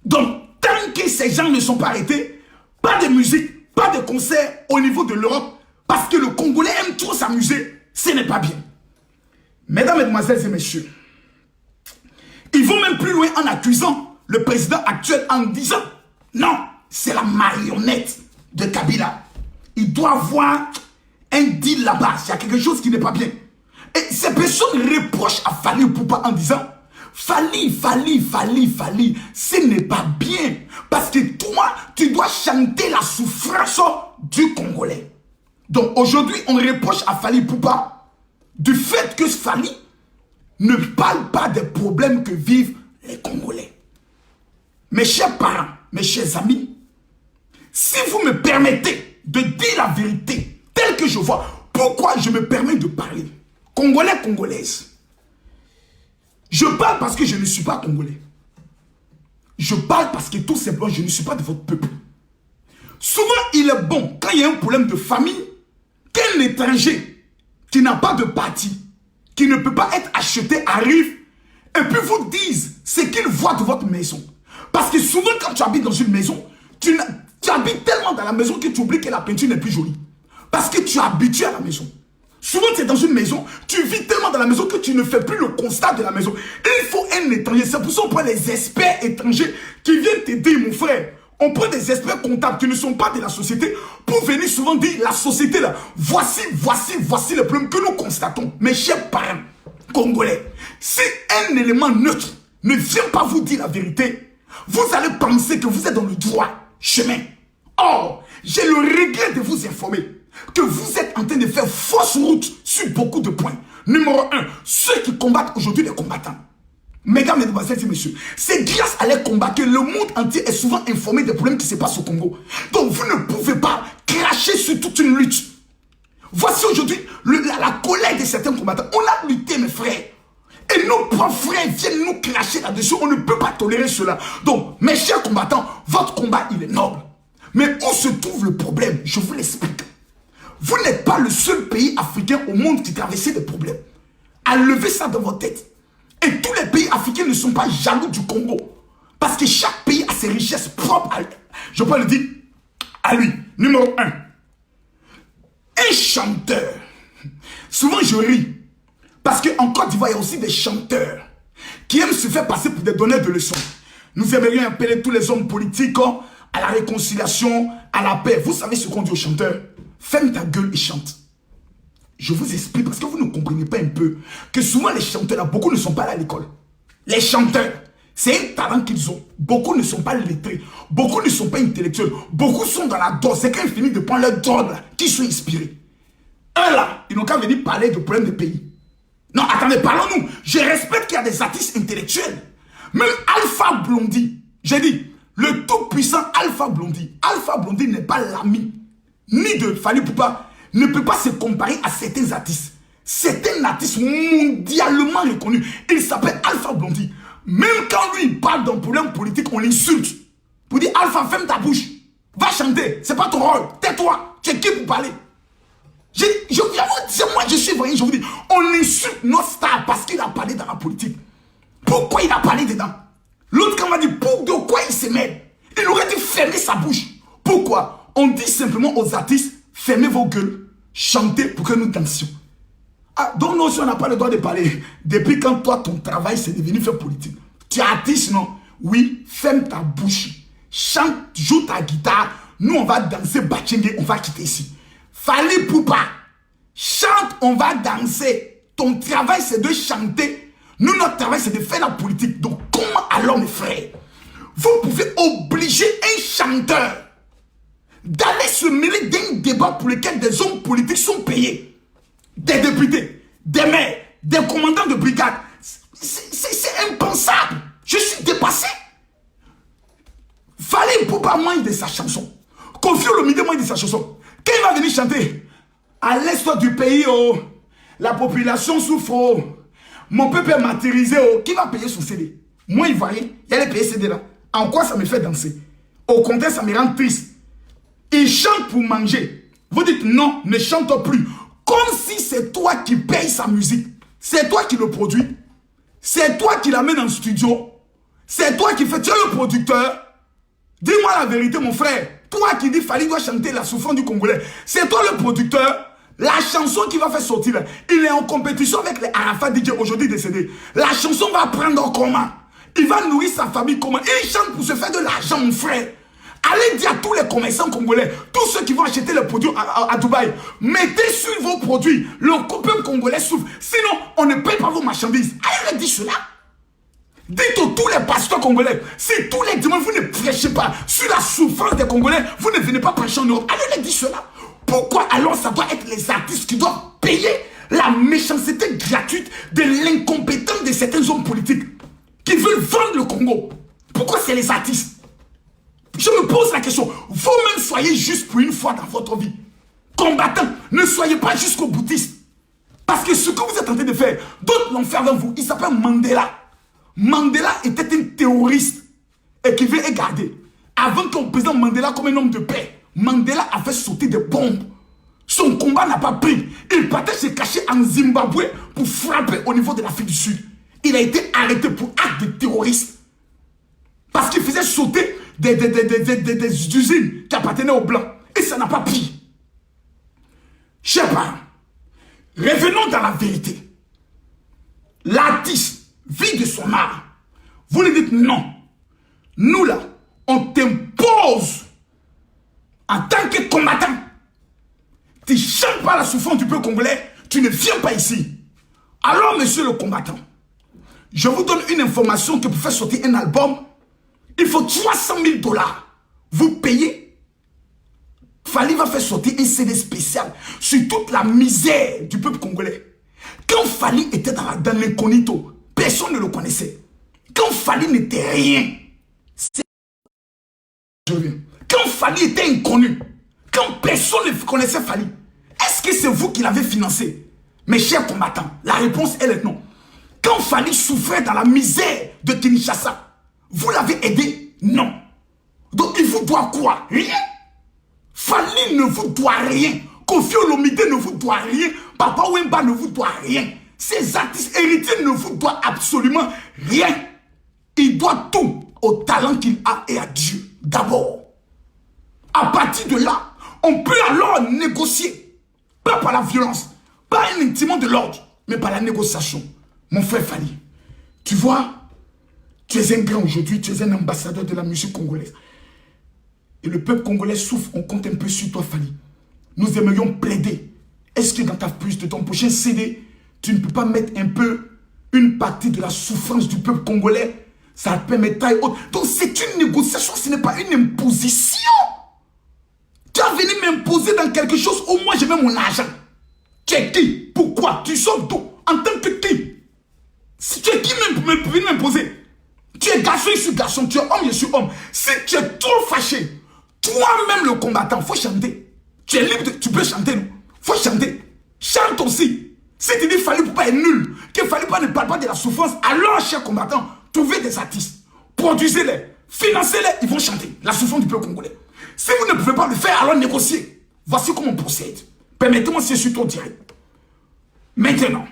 Donc, tant que ces gens ne sont pas arrêtés, pas de musique, pas de concert au niveau de l'Europe, parce que le Congolais aime trop s'amuser, ce n'est pas bien. Mesdames, Mesdemoiselles et Messieurs, ils vont même plus loin en accusant le président actuel en disant non, c'est la marionnette de Kabila. Il doit avoir un deal là-bas. Il y a quelque chose qui n'est pas bien. Et ces personnes reprochent à Fally Ipupa en disant Fally, ce n'est pas bien. Parce que toi, tu dois chanter la souffrance du Congolais. Donc aujourd'hui, on reproche à Fally Ipupa du fait que Fally ne parle pas des problèmes que vivent les Congolais. Mes chers parents, mes chers amis, si vous me permettez de dire la vérité telle que je vois, pourquoi je me permets de parler? Congolais, Congolaises. Je parle parce que je ne suis pas Congolais. Je parle parce que tout simplement, je ne suis pas de votre peuple. Souvent, il est bon, quand il y a un problème de famille, qu'un étranger qui n'a pas de parti, qui ne peut pas être acheté, arrive et puis vous dise ce qu'il voit de votre maison. Parce que souvent quand tu habites dans une maison, tu habites tellement dans la maison que tu oublies que la peinture n'est plus jolie. Parce que tu es habitué à la maison. Souvent tu es dans une maison, tu vis tellement dans la maison que tu ne fais plus le constat de la maison. Il faut un étranger, c'est pour ça qu'on prend les experts étrangers qui viennent t'aider mon frère. On prend des experts comptables qui ne sont pas de la société pour venir souvent dire la société là, voici les problèmes que nous constatons. Mes chers parents congolais, si un élément neutre ne vient pas vous dire la vérité, vous allez penser que vous êtes dans le droit chemin. Or, j'ai le regret de vous informer que vous êtes en train de faire fausse route sur beaucoup de points. Numéro 1, ceux qui combattent aujourd'hui les combattants. Mesdames, Mesdemoiselles et Messieurs, c'est grâce à les combats que le monde entier est souvent informé des problèmes qui se passent au Congo. Donc vous ne pouvez pas cracher sur toute une lutte. Voici aujourd'hui la colère de certains combattants. On a lutté, mes frères. Et nos propres frères viennent nous cracher là-dessus. On ne peut pas tolérer cela. Donc, mes chers combattants, votre combat, il est noble. Mais où se trouve le problème? Je vous l'explique. Vous n'êtes pas le seul pays africain au monde qui traverse des problèmes. Enlevez ça dans votre tête. Et tous les pays africains ne sont pas jaloux du Congo. Parce que chaque pays a ses richesses propres. Je peux le dire à lui. Numéro 1. Un chanteur. Souvent je ris. Parce qu'en Côte d'Ivoire, il y a aussi des chanteurs. qui aiment se faire passer pour des donneurs de leçons. Nous aimerions appeler tous les hommes politiques à la réconciliation, à la paix. Vous savez ce qu'on dit aux chanteurs? Ferme ta gueule et chante. Je vous explique parce que vous ne comprenez pas un peu que souvent les chanteurs, là, beaucoup ne sont pas là à l'école. Les chanteurs, c'est un talent qu'ils ont. Beaucoup ne sont pas lettrés. Beaucoup ne sont pas intellectuels. Beaucoup sont dans la drogue. C'est quand ils finissent de prendre leur drogue là, qu'ils sont inspirés. Eux là, ils n'ont qu'à venir parler de problèmes de pays. Non, attendez, parlons-nous. Je respecte qu'il y a des artistes intellectuels. Même Alpha Blondy, j'ai dit, le tout-puissant Alpha Blondy. Alpha Blondy n'est pas l'ami ni de Fally Ipupa, ne peut pas se comparer à certains artistes. C'est un artiste mondialement reconnu. Il s'appelle Alpha Blondy. Même quand lui il parle d'un problème politique, on l'insulte. Pour dire Alpha, ferme ta bouche. Va chanter. C'est pas ton rôle. Tais-toi. Tu es qui pour parler? Moi je suis vrai, je vous dis, on insulte notre star parce qu'il a parlé dans la politique. Pourquoi il a parlé dedans? L'autre quand on m'a dit, pour de quoi il se met? Il aurait dû fermer sa bouche. Pourquoi? On dit simplement aux artistes, fermez vos gueules, chantez pour que nous dansions. Ah, donc non, si on n'a pas le droit de parler, depuis quand toi, ton travail, c'est devenu faire politique. Tu es artiste, non? Oui, ferme ta bouche. Chante, joue ta guitare. Nous, on va danser Bachengue, on va quitter ici. Fally Ipupa, chante, on va danser. Ton travail, c'est de chanter. Nous, notre travail, c'est de faire la politique. Donc, comment alors, mes frères, vous pouvez obliger un chanteur d'aller se mêler d'un débat pour lequel des hommes politiques sont payés? Des députés, des maires, des commandants de brigade. C'est impensable. Je suis dépassé. Fally Ipupa mange de sa chanson. Koffi Olomide mange de sa chanson. Quand il va venir chanter, à l'est du pays, oh, la population souffre, oh, mon peuple est martyrisé, oh, qui va payer son CD? Moi, Ivoirien, il y a les payés CD là. En quoi ça me fait danser? Au contraire, ça me rend triste. Il chante pour manger. Vous dites non, ne chante plus. Comme si c'est toi qui payes sa musique. C'est toi qui le produis. C'est toi qui l'amène en studio. C'est toi qui fais. Tu es le producteur. Dis-moi la vérité, mon frère. Toi qui dis Fally doit chanter la souffrance du Congolais. C'est toi le producteur. La chanson qui va faire sortir là, il est en compétition avec les Arafat DJ aujourd'hui décédés. La chanson va prendre comment? Il va nourrir sa famille comment? Il chante pour se faire de l'argent, mon frère. Allez dire à tous les commerçants congolais, tous ceux qui vont acheter les produits à Dubaï, mettez sur vos produits. Le peuple congolais souffre. Sinon, on ne paye pas vos marchandises. Allez leur dire cela. Dites à tous les pasteurs congolais, si tous les dimanches vous ne prêchez pas sur la souffrance des Congolais, vous ne venez pas prêcher en Europe. Allez leur dire cela. Pourquoi alors ça doit être les artistes qui doivent payer la méchanceté gratuite de l'incompétence de certains hommes politiques qui veulent vendre le Congo? Pourquoi c'est les artistes? Je me pose la question, vous-même soyez juste pour une fois dans votre vie. Combattants, ne soyez pas jusqu'au boutiste. Parce que ce que vous êtes en train de faire, d'autres l'ont fait avant vous. Il s'appelle Mandela. Mandela était un terroriste et qui veut garder. Avant qu'on présente Mandela comme un homme de paix, Mandela a fait sauter des bombes. Son combat n'a pas pris. Il partait se cacher en Zimbabwe pour frapper au niveau de l'Afrique du Sud. Il a été arrêté pour acte de terroriste. Parce qu'il faisait sauter des usines qui appartenaient aux Blancs. Et ça n'a pas pris. Chers parents, revenons dans la vérité. L'artiste vit de son art. Vous lui dites non. Nous là, on t'impose en tant que combattant. Tu ne chantes pas la souffrance du peuple congolais, tu ne viens pas ici. Alors, monsieur le combattant, je vous donne une information que pour faire sortir un album, il faut 300 000 $. Vous payez. Fally va faire sortir un CD spécial sur toute la misère du peuple congolais. Quand Fally était dans l'incognito, personne ne le connaissait. Quand Fally n'était rien, quand Fally était inconnu, quand personne ne connaissait Fally, est-ce que c'est vous qui l'avez financé? Mes chers combattants, la réponse elle est non. Quand Fally souffrait dans la misère de Kinshasa, vous l'avez aidé? Non. Donc il vous doit quoi? Rien. Fally ne vous doit rien. Koffi Olomide ne vous doit rien. Papa Wemba ne vous doit rien. Ces artistes héritiers ne vous doivent absolument rien. Il doit tout au talent qu'il a et à Dieu. D'abord. À partir de là, on peut alors négocier. Pas par la violence, pas un instrument de l'ordre, mais par la négociation. Mon frère Fally, tu vois, Tu es un grand aujourd'hui, tu es un ambassadeur de la musique congolaise. Et le peuple congolais souffre, on compte un peu sur toi, Fally. Nous aimerions plaider. Est-ce que dans ta puce de ton prochain CD, tu ne peux pas mettre un peu une partie de la souffrance du peuple congolais? Ça permettra et autres. Donc c'est une négociation, ce n'est pas une imposition. Tu as venu m'imposer dans quelque chose, au moins je mets mon argent. Tu es qui? Pourquoi? Tu sors d'où? En tant que qui? Si tu es qui venir m'imposer? Tu es garçon, je suis garçon. Tu es homme, je suis homme. Si tu es trop fâché, toi-même le combattant, il faut chanter. Tu es libre, tu peux chanter. Il faut chanter. Chante aussi. Si tu dis Fally Ipupa est nul, que Fally Ipupa ne parle pas de la souffrance, alors, chers combattants, trouvez des artistes, produisez-les, financez-les, ils vont chanter la souffrance du peuple congolais. Si vous ne pouvez pas le faire, alors négociez. Voici comment on procède. Permettez-moi si je suis trop direct. Maintenant,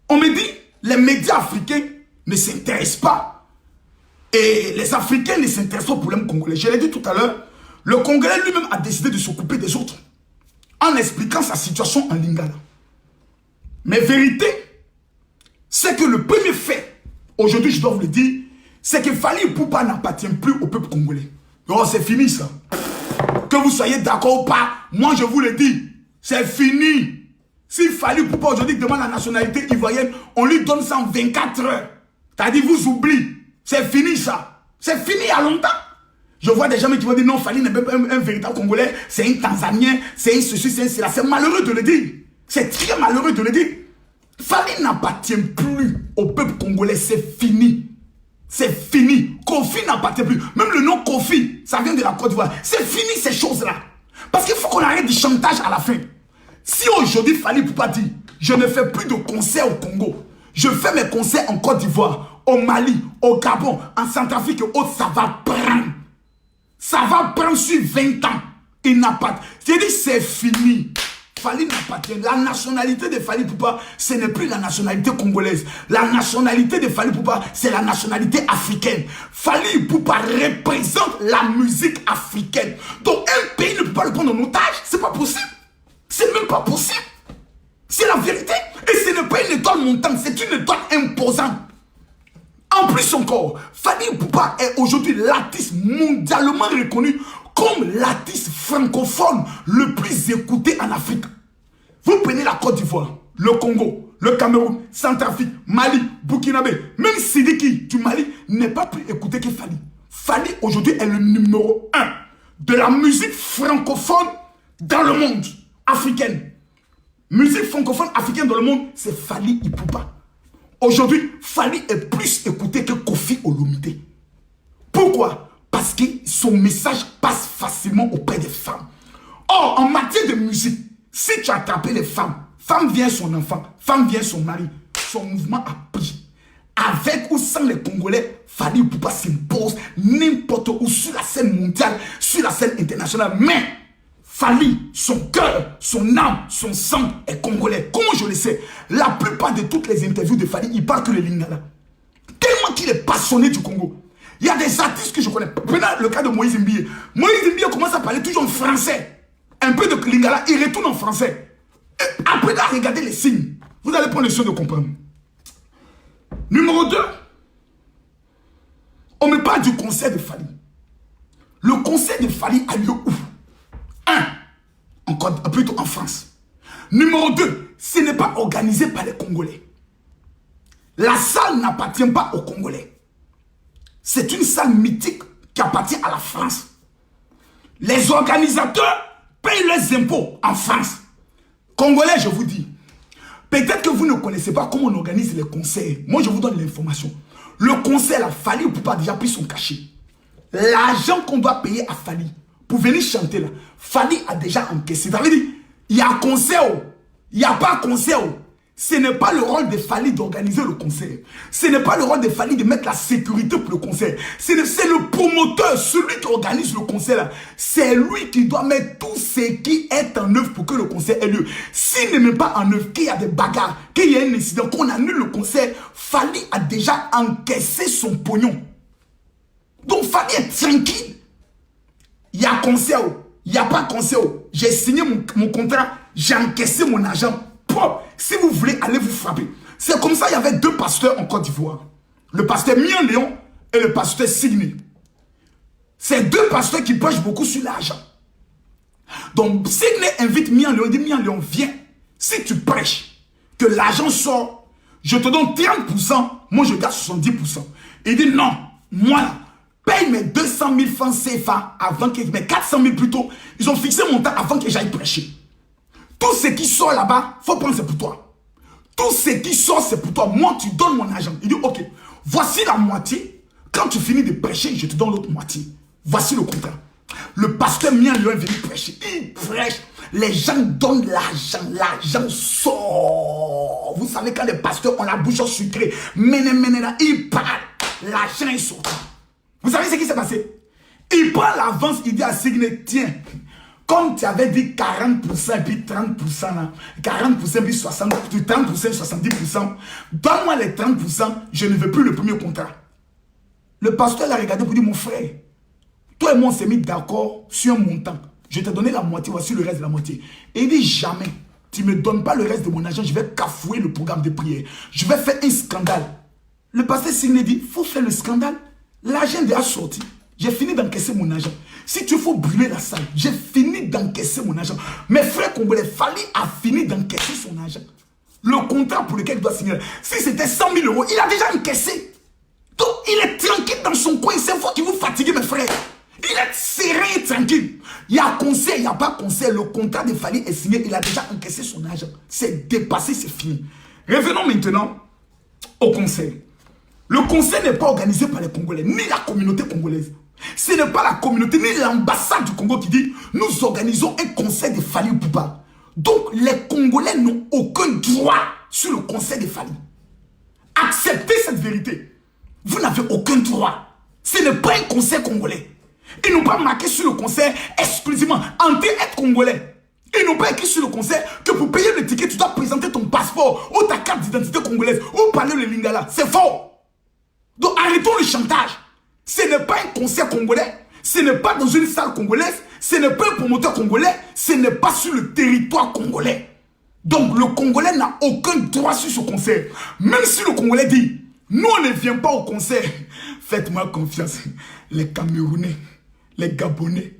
on me dit, les médias africains ne s'intéressent pas. Et les Africains ne s'intéressent pas au problème congolais. Je l'ai dit tout à l'heure, le Congolais lui-même a décidé de s'occuper des autres en expliquant sa situation en Lingala. Mais vérité, c'est que le premier fait, aujourd'hui je dois vous le dire, c'est que Fally Ipupa n'appartient plus au peuple congolais. Oh, c'est fini ça. Que vous soyez d'accord ou pas, moi je vous le dis, c'est fini. Si Fally Ipupa aujourd'hui demande la nationalité ivoirienne, on lui donne ça en 24 heures. C'est-à-dire vous oubliez. C'est fini ça. C'est fini il y a longtemps. Je vois des gens qui vont dire non, Fally n'est même pas un véritable Congolais, c'est un Tanzanien, c'est un ceci, c'est un cela. C'est malheureux de le dire. C'est très malheureux de le dire. Fally n'appartient plus au peuple congolais, c'est fini. C'est fini. Kofi n'appartient plus. Même le nom Kofi, ça vient de la Côte d'Ivoire. C'est fini ces choses-là. Parce qu'il faut qu'on arrête du chantage à la fin. Si aujourd'hui Fally Ipupa dit, je ne fais plus de concerts au Congo, je fais mes concerts en Côte d'Ivoire, au Mali, au Gabon, en Centrafrique et autres, ça va prendre. Ça va prendre sur 20 ans. Il n'a pas. C'est dit, c'est fini. Fally n'appartient. La nationalité de Fally Ipupa, ce n'est plus la nationalité congolaise. La nationalité de Fally Ipupa, c'est la nationalité africaine. Fally Ipupa représente la musique africaine. Donc un pays ne peut pas le prendre en otage. C'est pas possible. C'est même pas possible. C'est la vérité. Et ce n'est pas une étoile montante, c'est une étoile imposante. En plus encore, Fally Ipupa est aujourd'hui l'artiste mondialement reconnu comme l'artiste francophone le plus écouté en Afrique. Vous prenez la Côte d'Ivoire, le Congo, le Cameroun, Centrafrique, Mali, Burkinabé, même Sidiki du Mali n'est pas plus écouté que Fally. Fally aujourd'hui est le numéro 1 de la musique francophone dans le monde africaine. Musique francophone africaine dans le monde, c'est Fally Ipupa. Aujourd'hui, Fally est plus écouté que Kofi Olomide. Pourquoi? Parce que son message passe facilement auprès des femmes. Or, en matière de musique, si tu as attrapé les femmes, femme vient son enfant, femme vient son mari, son mouvement a pris. Avec ou sans les Congolais, Fally Ipupa s'impose n'importe où sur la scène mondiale, sur la scène internationale. Mais Fally, son cœur, son âme, son sang est congolais. Comment je le sais? La plupart de toutes les interviews de Fally, il parle que le Lingala. Tellement qu'il est passionné du Congo. Il y a des artistes que je connais. Prenez le cas de Moïse Mbie. Moïse Mbie commence à parler toujours en français. Un peu de Lingala, il retourne en français. Et après, là, regardez les signes. Vous allez prendre le soin de comprendre. Numéro 2. On me parle du concert de Fally. Le concert de Fally a lieu où? 1. Plutôt en France. Numéro 2. Ce n'est pas organisé par les Congolais. La salle n'appartient pas aux Congolais. C'est une salle mythique qui appartient à la France. Les organisateurs payent leurs impôts en France. Congolais, je vous dis, peut-être que vous ne connaissez pas comment on organise les concerts. Moi, je vous donne l'information. Le concert, la Fally Ipupa a déjà pris son cachet. L'argent qu'on doit payer à Fally pour venir chanter là, Fally a déjà encaissé. Ça veut dire, il y a concert, il n'y a pas concert. Ce n'est pas le rôle de Fally d'organiser le concert. Ce n'est pas le rôle de Fally de mettre la sécurité pour le concert. C'est le promoteur, celui qui organise le concert là. C'est lui qui doit mettre tout ce qui est en œuvre pour que le concert ait lieu. S'il ne met pas en œuvre, qu'il y a des bagarres, qu'il y a un incident, qu'on annule le concert, Fally a déjà encaissé son pognon. Donc Fally est tranquille. Il y a concert, il n'y a pas concert. J'ai signé mon contrat, j'ai encaissé mon argent. Si vous voulez aller vous frapper. C'est comme ça, il y avait 2 pasteurs en Côte d'Ivoire. Le pasteur Mian Léon et le pasteur Signé. C'est deux pasteurs qui prêchent beaucoup sur l'argent. Donc, Signé invite Mian Léon, il dit Mian Léon, viens. Si tu prêches, que l'argent sort, je te donne 30%, moi je garde 70%. Il dit non, moi, paye mes 200 000 francs CFA avant que, mes 400 000 plutôt, ils ont fixé mon temps avant que j'aille prêcher. Tout ce qui sort là-bas, faut prendre, c'est pour toi. Tout ce qui sort, c'est pour toi. Moi, tu donnes mon argent. Il dit, ok, voici la moitié. Quand tu finis de prêcher, je te donne l'autre moitié. Voici le contrat. Le pasteur Mian Léon est venu prêcher. Il prêche. Les gens donnent l'argent. L'argent sort. Vous savez, quand les pasteurs ont la bouche sucrée, ils parlent. L'argent est sorti. Vous savez ce qui s'est passé? Il prend l'avance, il dit à Signé, tiens, comme tu avais dit 40% et puis 30%, là, 40% puis 60%, 30% et 70%, donne-moi les 30%, je ne veux plus le premier contrat. Le pasteur l'a regardé pour dire, mon frère, toi et moi on s'est mis d'accord sur un montant. Je t'ai donné la moitié, voici le reste de la moitié. Et il dit, jamais, tu ne me donnes pas le reste de mon argent, je vais cafouer le programme de prière. Je vais faire un scandale. Le pasteur Signé dit, il faut faire le scandale. L'argent est déjà sorti. J'ai fini d'encaisser mon argent. Si tu faut brûler la salle, j'ai fini d'encaisser mon argent. Mes frères congolais, Fally a fini d'encaisser son argent. Le contrat pour lequel il doit signer, si c'était 100 000 euros, il a déjà encaissé. Donc, il est tranquille dans son coin. C'est vous qui vous fatiguez, mes frères. Il est serein et tranquille. Il y a conseil, il n'y a pas conseil. Le contrat de Fally est signé. Il a déjà encaissé son argent. C'est dépassé, c'est fini. Revenons maintenant au conseil. Le conseil n'est pas organisé par les Congolais, ni la communauté congolaise. Ce n'est pas la communauté, ni l'ambassade du Congo qui dit « Nous organisons un conseil de Fally Ipupa ». Donc, les Congolais n'ont aucun droit sur le conseil de Fally. Acceptez cette vérité. Vous n'avez aucun droit. Ce n'est pas un conseil congolais. Ils n'ont pas marqué sur le conseil exclusivement « Entrée être congolais ». Ils n'ont pas écrit sur le conseil que pour payer le ticket, tu dois présenter ton passeport ou ta carte d'identité congolaise ou parler le lingala. C'est faux. Donc arrêtons le chantage. Ce n'est pas un conseil congolais, ce n'est pas dans une salle congolaise, ce n'est pas un promoteur congolais, ce n'est pas sur le territoire congolais. Donc le Congolais n'a aucun droit sur ce conseil. Même si le Congolais dit, nous on ne vient pas au conseil, faites-moi confiance. Les Camerounais, les Gabonais,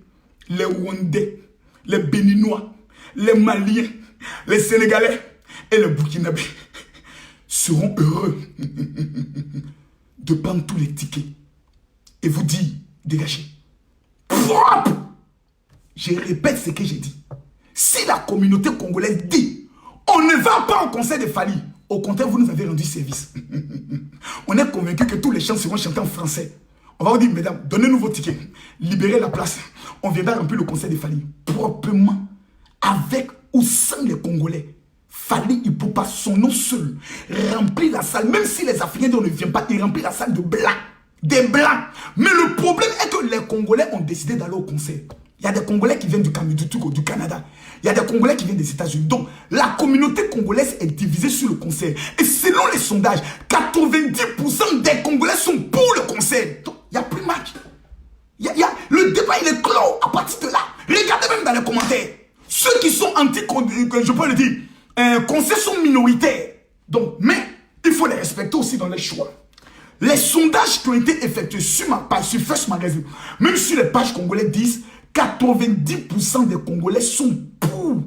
les Rwandais, les Béninois, les Maliens, les Sénégalais et les Burkinabés seront heureux de prendre tous les tickets et vous dire, dégagez. Propre. Je répète ce que j'ai dit. Si la communauté congolaise dit, on ne va pas au conseil de Fally, au contraire, vous nous avez rendu service. On est convaincu que tous les chants seront chantés en français. On va vous dire, mesdames, donnez-nous vos tickets, libérez la place. On viendra remplir le conseil de Fally proprement, avec ou sans les Congolais. Fally Ipupa, son nom seul, remplit la salle. Même si les Africains ne viennent pas, il remplit la salle de blancs. Des blancs. Mais le problème est que les Congolais ont décidé d'aller au conseil. Il y a des Congolais qui viennent du Togo, du Canada. Il y a des Congolais qui viennent des États-Unis. Donc, la communauté congolaise est divisée sur le conseil. Et selon les sondages, 90% des Congolais sont pour le conseil. Donc, il n'y a plus de match. Le débat, il est clos à partir de là. Regardez même dans les commentaires. Ceux qui sont je peux le dire, conseils sont minoritaires. Donc, mais il faut les respecter aussi dans les choix. Les sondages qui ont été effectués sur ma page, sur First Magazine, même sur les pages congolaises disent 90% des Congolais sont pour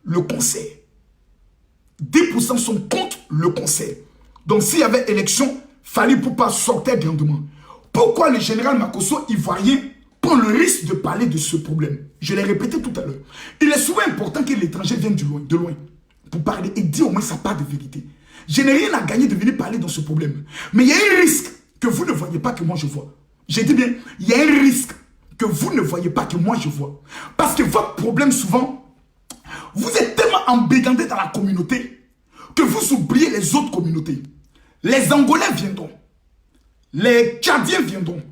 le conseil. 10% sont contre le conseil. Donc, s'il y avait élection, Fally Ipupa sortait grandement. Pourquoi le général Makosso ivoirien prend le risque de parler de ce problème? Je l'ai répété tout à l'heure. Il est souvent important que l'étranger vienne de loin pour parler et dire au moins sa part de vérité. Je n'ai rien à gagner de venir parler dans ce problème. Mais il y a un risque que vous ne voyez pas que moi je vois. J'ai dit bien, il y a un risque que vous ne voyez pas que moi je vois. Parce que votre problème souvent, vous êtes tellement embêtanté dans la communauté que vous oubliez les autres communautés. Les Angolais viendront. Les Tchadiens viendront.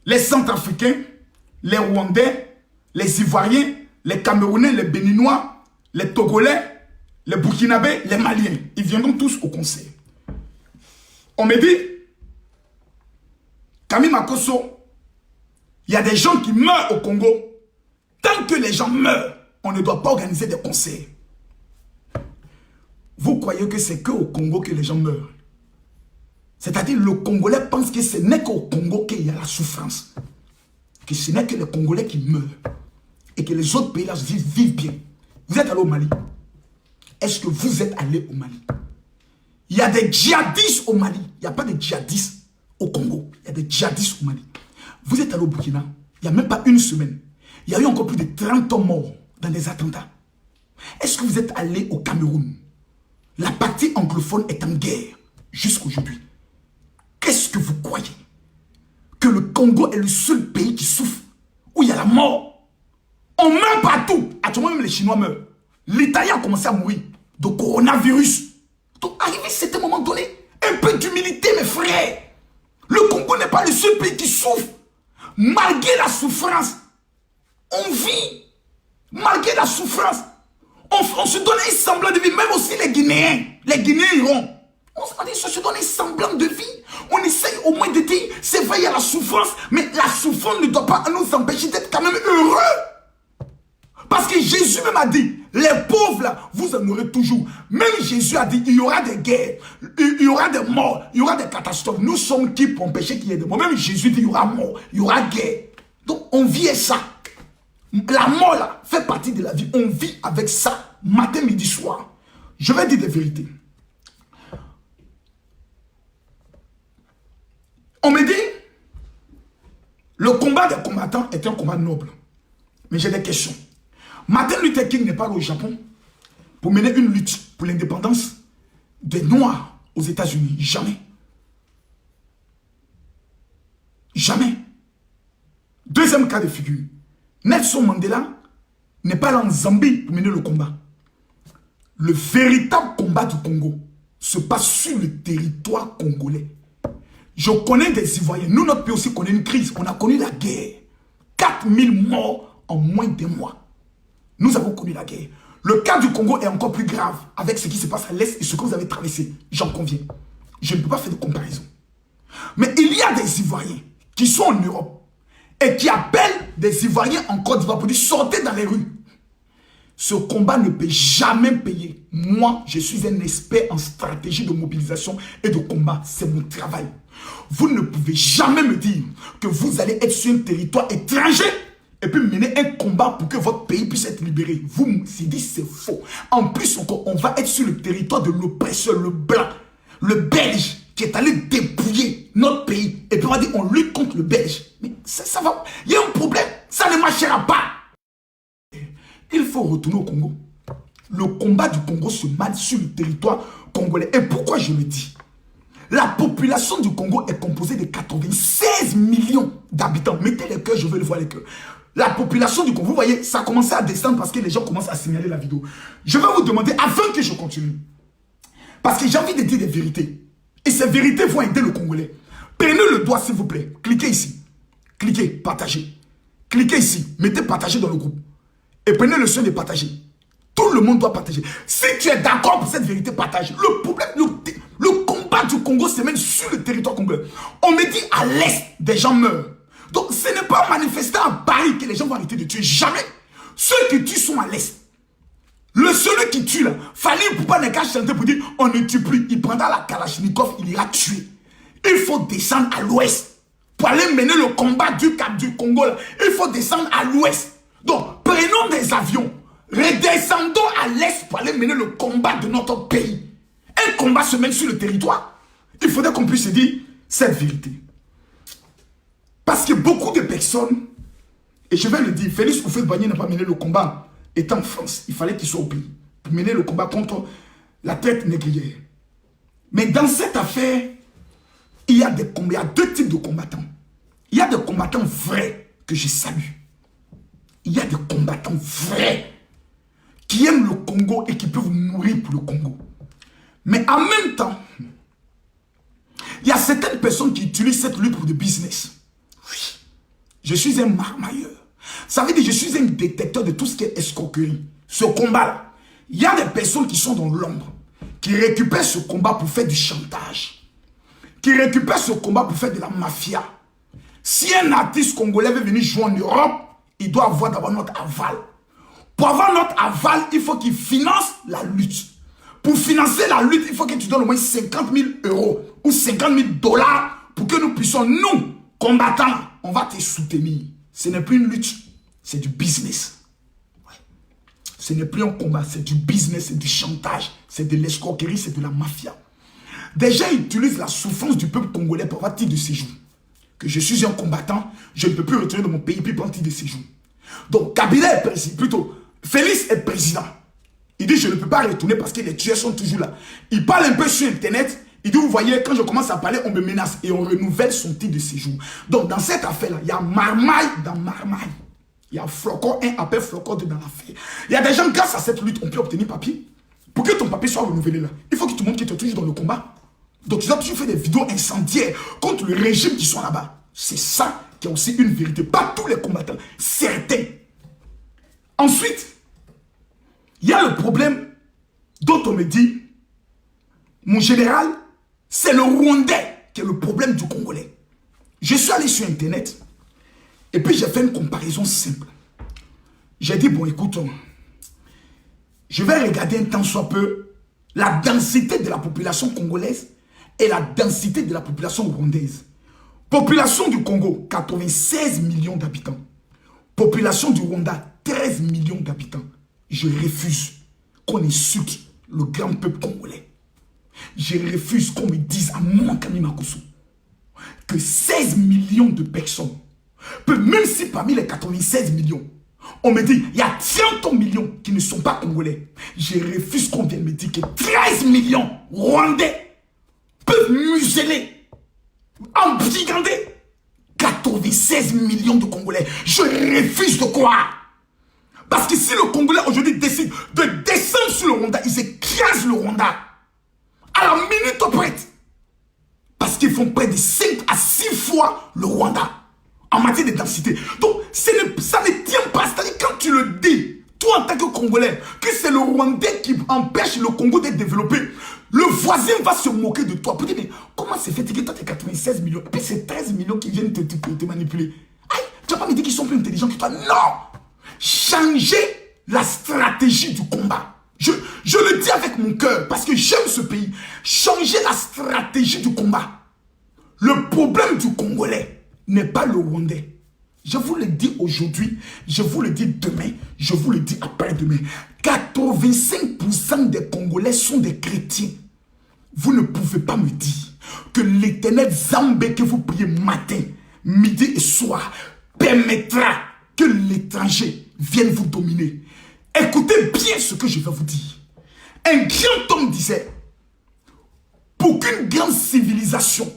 Les Centrafricains, les Rwandais, les Ivoiriens, les Camerounais, les Béninois, les Togolais, les Burkinabés, les Maliens, ils viendront tous au conseil. On me dit, Camille Makosso, il y a des gens qui meurent au Congo. Tant que les gens meurent, on ne doit pas organiser des conseils. Vous croyez que c'est qu'au Congo que les gens meurent? C'est-à-dire le Congolais pense que ce n'est qu'au Congo qu'il y a la souffrance. Que ce n'est que les Congolais qui meurent. Et que les autres pays là vivent bien. Vous êtes allé au Mali. Est-ce que vous êtes allé au Mali? Il y a des djihadistes au Mali. Il n'y a pas de djihadistes au Congo. Il y a des djihadistes au Mali. Vous êtes allé au Burkina. Il n'y a même pas une semaine. Il y a eu encore plus de 30 hommes morts dans des attentats. Est-ce que vous êtes allé au Cameroun? La partie anglophone est en guerre jusqu'aujourd'hui. Qu'est-ce que vous croyez? Que le Congo est le seul pays qui souffre, où il y a la mort. On meurt partout. Actuellement, même les Chinois meurent. L'Italie a commencé à mourir de coronavirus. Donc, arrivé à cet moment donné, un peu d'humilité, mes frères. Le Congo n'est pas le seul pays qui souffre. Malgré la souffrance, on vit. Malgré la souffrance, on se donne un semblant de vie. Même aussi les Guinéens iront. On se donne un semblant de vie. On essaye au moins de dire, c'est vrai, il y a la souffrance, mais la souffrance ne doit pas nous empêcher d'être quand même heureux. Parce que Jésus même a dit, les pauvres là, vous en aurez toujours. Même Jésus a dit, il y aura des guerres, il y aura des morts, il y aura des catastrophes. Nous sommes qui pour empêcher qu'il y ait des morts? Même Jésus dit, il y aura mort, il y aura guerre. Donc on vit ça. La mort là fait partie de la vie. On vit avec ça, matin, midi, soir. Je vais dire des vérités. On me dit, le combat des combattants est un combat noble. Mais j'ai des questions. Martin Luther King n'est pas allé au Japon pour mener une lutte pour l'indépendance des Noirs aux États-Unis. Jamais. Jamais. Deuxième cas de figure. Nelson Mandela n'est pas allé en Zambie pour mener le combat. Le véritable combat du Congo se passe sur le territoire congolais. Je connais des Ivoiriens. Nous, notre pays aussi connaît une crise. On a connu la guerre. 4000 morts en moins d'un mois. Nous avons connu la guerre. Le cas du Congo est encore plus grave avec ce qui se passe à l'Est et ce que vous avez traversé. J'en conviens. Je ne peux pas faire de comparaison. Mais il y a des Ivoiriens qui sont en Europe et qui appellent des Ivoiriens en Côte d'Ivoire pour dire sortez dans les rues. Ce combat ne peut jamais payer. Moi, je suis un expert en stratégie de mobilisation et de combat. C'est mon travail. Vous ne pouvez jamais me dire que vous allez être sur un territoire étranger et puis mener un combat pour que votre pays puisse être libéré. Vous me dites c'est faux. En plus, on va être sur le territoire de l'oppresseur, le blanc, le belge, qui est allé dépouiller notre pays. Et puis on va dire on lutte contre le belge. Mais ça va. Il y a un problème. Ça ne marchera pas. Il faut retourner au Congo. Le combat du Congo se mène sur le territoire congolais. Et pourquoi je le dis? La population du Congo est composée de 96 millions d'habitants. Mettez les cœurs, je veux le voir les cœurs. La population du Congo, vous voyez, ça a commencé à descendre parce que les gens commencent à signaler la vidéo. Je vais vous demander, avant que je continue, parce que j'ai envie de dire des vérités. Et ces vérités vont aider le Congolais. Prenez le doigt, s'il vous plaît. Cliquez ici. Cliquez, partagez. Cliquez ici. Mettez partager dans le groupe. Et prenez le soin de partager. Tout le monde doit partager. Si tu es d'accord pour cette vérité, partage. Le problème, le combat du Congo se mène sur le territoire congolais. On me dit à l'Est, des gens meurent. Donc ce n'est pas en manifestant à Paris que les gens vont arrêter de tuer. Jamais. Ceux qui tuent sont à l'Est. Celui qui tue là, Fali Poupa n'est qu'à chanter pour dire on ne tue plus. Il prendra la Kalachnikov, il ira tuer. Il faut descendre à l'Ouest. Pour aller mener le combat du Cap du Congo là, il faut descendre à l'Ouest. Donc prenons des avions. Redescendons à l'Est pour aller mener le combat de notre pays. Un combat se mène sur le territoire. Il faudrait qu'on puisse se dire cette vérité. Parce que beaucoup de personnes, et je vais le dire, Félix Houphouët-Boigny n'a pas mené le combat étant en France. Il fallait qu'il soit au pays pour mener le combat contre la traite négrière. Mais dans cette affaire, il y a deux types de combattants. Il y a des combattants vrais que je salue. Il y a des combattants vrais qui aiment le Congo et qui peuvent mourir pour le Congo. Mais en même temps, il y a certaines personnes qui utilisent cette lutte pour le business. Oui, je suis un marmailleur. Ça veut dire que je suis un détecteur de tout ce qui est escroquerie. Ce combat-là, il y a des personnes qui sont dans l'ombre, qui récupèrent ce combat pour faire du chantage, qui récupèrent ce combat pour faire de la mafia. Si un artiste congolais veut venir jouer en Europe, il doit avoir d'abord notre aval. Pour avoir notre aval, il faut qu'il finance la lutte. Pour financer la lutte, il faut que tu donnes au moins 50 000 euros ou 50 000 dollars pour que nous puissions, nous, combattants, on va te soutenir. Ce n'est plus une lutte, c'est du business. Ouais. Ce n'est plus un combat, c'est du business, c'est du chantage, c'est de l'escroquerie, c'est de la mafia. Des gens utilisent la souffrance du peuple congolais pour avoir titre de séjour. Que je suis un combattant, je ne peux plus retourner dans mon pays puis prendre titre de séjour. Donc Kabila est président, plutôt Félix est président. Il dit je ne peux pas retourner parce que les tueurs sont toujours là. Il parle un peu sur internet. Il dit vous voyez quand je commence à parler on me menace et on renouvelle son titre de séjour. Donc dans cette affaire là il y a marmaille dans marmaille. Il y a flocon 1 appelle flocon 2 dans l'affaire. Il y a des gens grâce à cette lutte on peut obtenir papier. Pour que ton papier soit renouvelé là, il faut que tu montres que tu es toujours dans le combat. Donc tu dois toujours faire des vidéos incendiaires contre le régime qui sont là-bas. C'est ça qui est aussi une vérité. Pas tous les combattants, certains. Ensuite, il y a le problème dont on me dit, mon général, c'est le Rwandais qui est le problème du Congolais. Je suis allé sur Internet et puis j'ai fait une comparaison simple. J'ai dit, bon écoute, je vais regarder un tant soit peu la densité de la population congolaise et la densité de la population rwandaise. Population du Congo, 96 millions d'habitants. Population du Rwanda, 13 millions d'habitants. Je refuse qu'on insulte le grand peuple congolais. Je refuse qu'on me dise à moi, Kami Makosso, que 16 millions de personnes, même si parmi les 96 millions, on me dit, il y a 30 millions qui ne sont pas congolais. Je refuse qu'on vienne me dire que 13 millions rwandais peuvent museler, embrigander 96 millions de Congolais. Je refuse de croire. Parce que si le Congolais aujourd'hui décide de descendre sur le Rwanda, ils écrasent le Rwanda à la minute prête. Parce qu'ils font près de 5 à 6 fois le Rwanda en matière de densité. Donc, ça ne tient pas. C'est-à-dire quand tu le dis, toi en tant que Congolais, que c'est le Rwandais qui empêche le Congo d'être développé, le voisin va se moquer de toi. Pour dire, mais comment c'est fait que toi tu es 96 millions et puis c'est 13 millions qui viennent te manipuler. Aïe, tu vas pas me dire qu'ils sont plus intelligents que toi. Non! Changer la stratégie du combat. Je le dis avec mon cœur parce que j'aime ce pays. Changer la stratégie du combat. Le problème du Congolais n'est pas le Rwandais. Je vous le dis aujourd'hui, je vous le dis demain, je vous le dis après-demain. 85% des Congolais sont des chrétiens. Vous ne pouvez pas me dire que l'éternel Zambé que vous priez matin, midi et soir permettra que l'étranger vienne vous dominer. Écoutez bien ce que je vais vous dire. Un grand homme disait, pour qu'une grande civilisation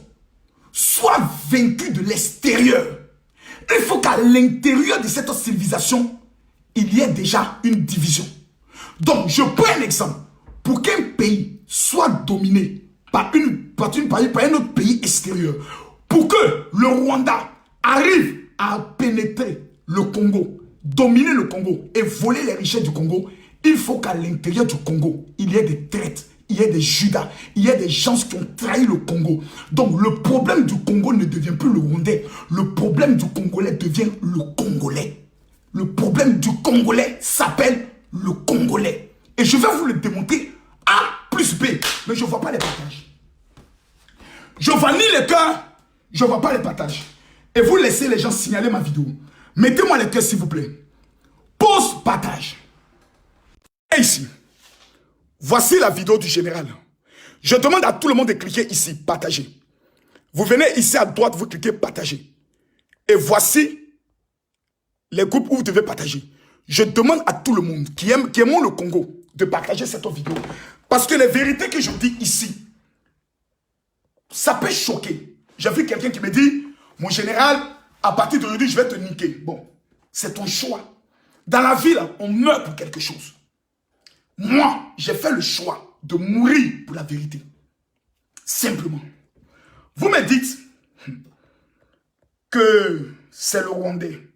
soit vaincue de l'extérieur, il faut qu'à l'intérieur de cette civilisation, il y ait déjà une division. Donc, je prends un exemple. Pour qu'un pays soit dominé par un autre pays extérieur, pour que le Rwanda arrive à pénétrer le Congo, dominer le Congo et voler les richesses du Congo, il faut qu'à l'intérieur du Congo, il y ait des traîtres, il y ait des Judas, il y ait des gens qui ont trahi le Congo. Donc le problème du Congo ne devient plus le Rwandais. Le problème du Congolais devient le Congolais. Le problème du Congolais s'appelle le Congolais. Et je vais vous le démontrer A plus B. Mais je ne vois pas les partages. Je vois ni les cœurs, je ne vois pas les partages. Et vous laissez les gens signaler ma vidéo. Mettez-moi les cœurs s'il vous plaît. Pause, partage. Et ici, voici la vidéo du général. Je demande à tout le monde de cliquer ici, partager. Vous venez ici à droite, vous cliquez partager. Et voici les groupes où vous devez partager. Je demande à tout le monde qui aime le Congo de partager cette vidéo. Parce que les vérités que je dis ici, ça peut choquer. J'ai vu quelqu'un qui me dit, mon général, à partir d'aujourd'hui, je vais te niquer. Bon, c'est ton choix. Dans la vie, là, on meurt pour quelque chose. Moi, j'ai fait le choix de mourir pour la vérité. Simplement. Vous me dites que c'est le Rwandais.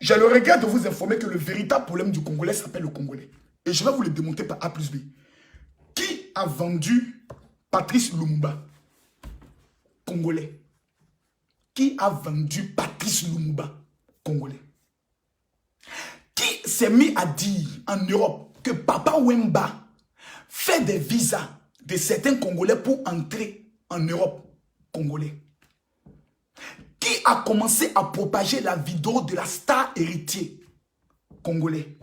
J'ai le regret de vous informer que le véritable problème du Congolais s'appelle le Congolais. Et je vais vous le démontrer par A plus B. Qui a vendu Patrice Lumumba? Congolais. Qui a vendu Patrice Lumumba? Congolais. Qui s'est mis à dire en Europe que Papa Wemba fait des visas de certains Congolais pour entrer en Europe, Congolais? Qui a commencé à propager la vidéo de la star héritier, Congolais?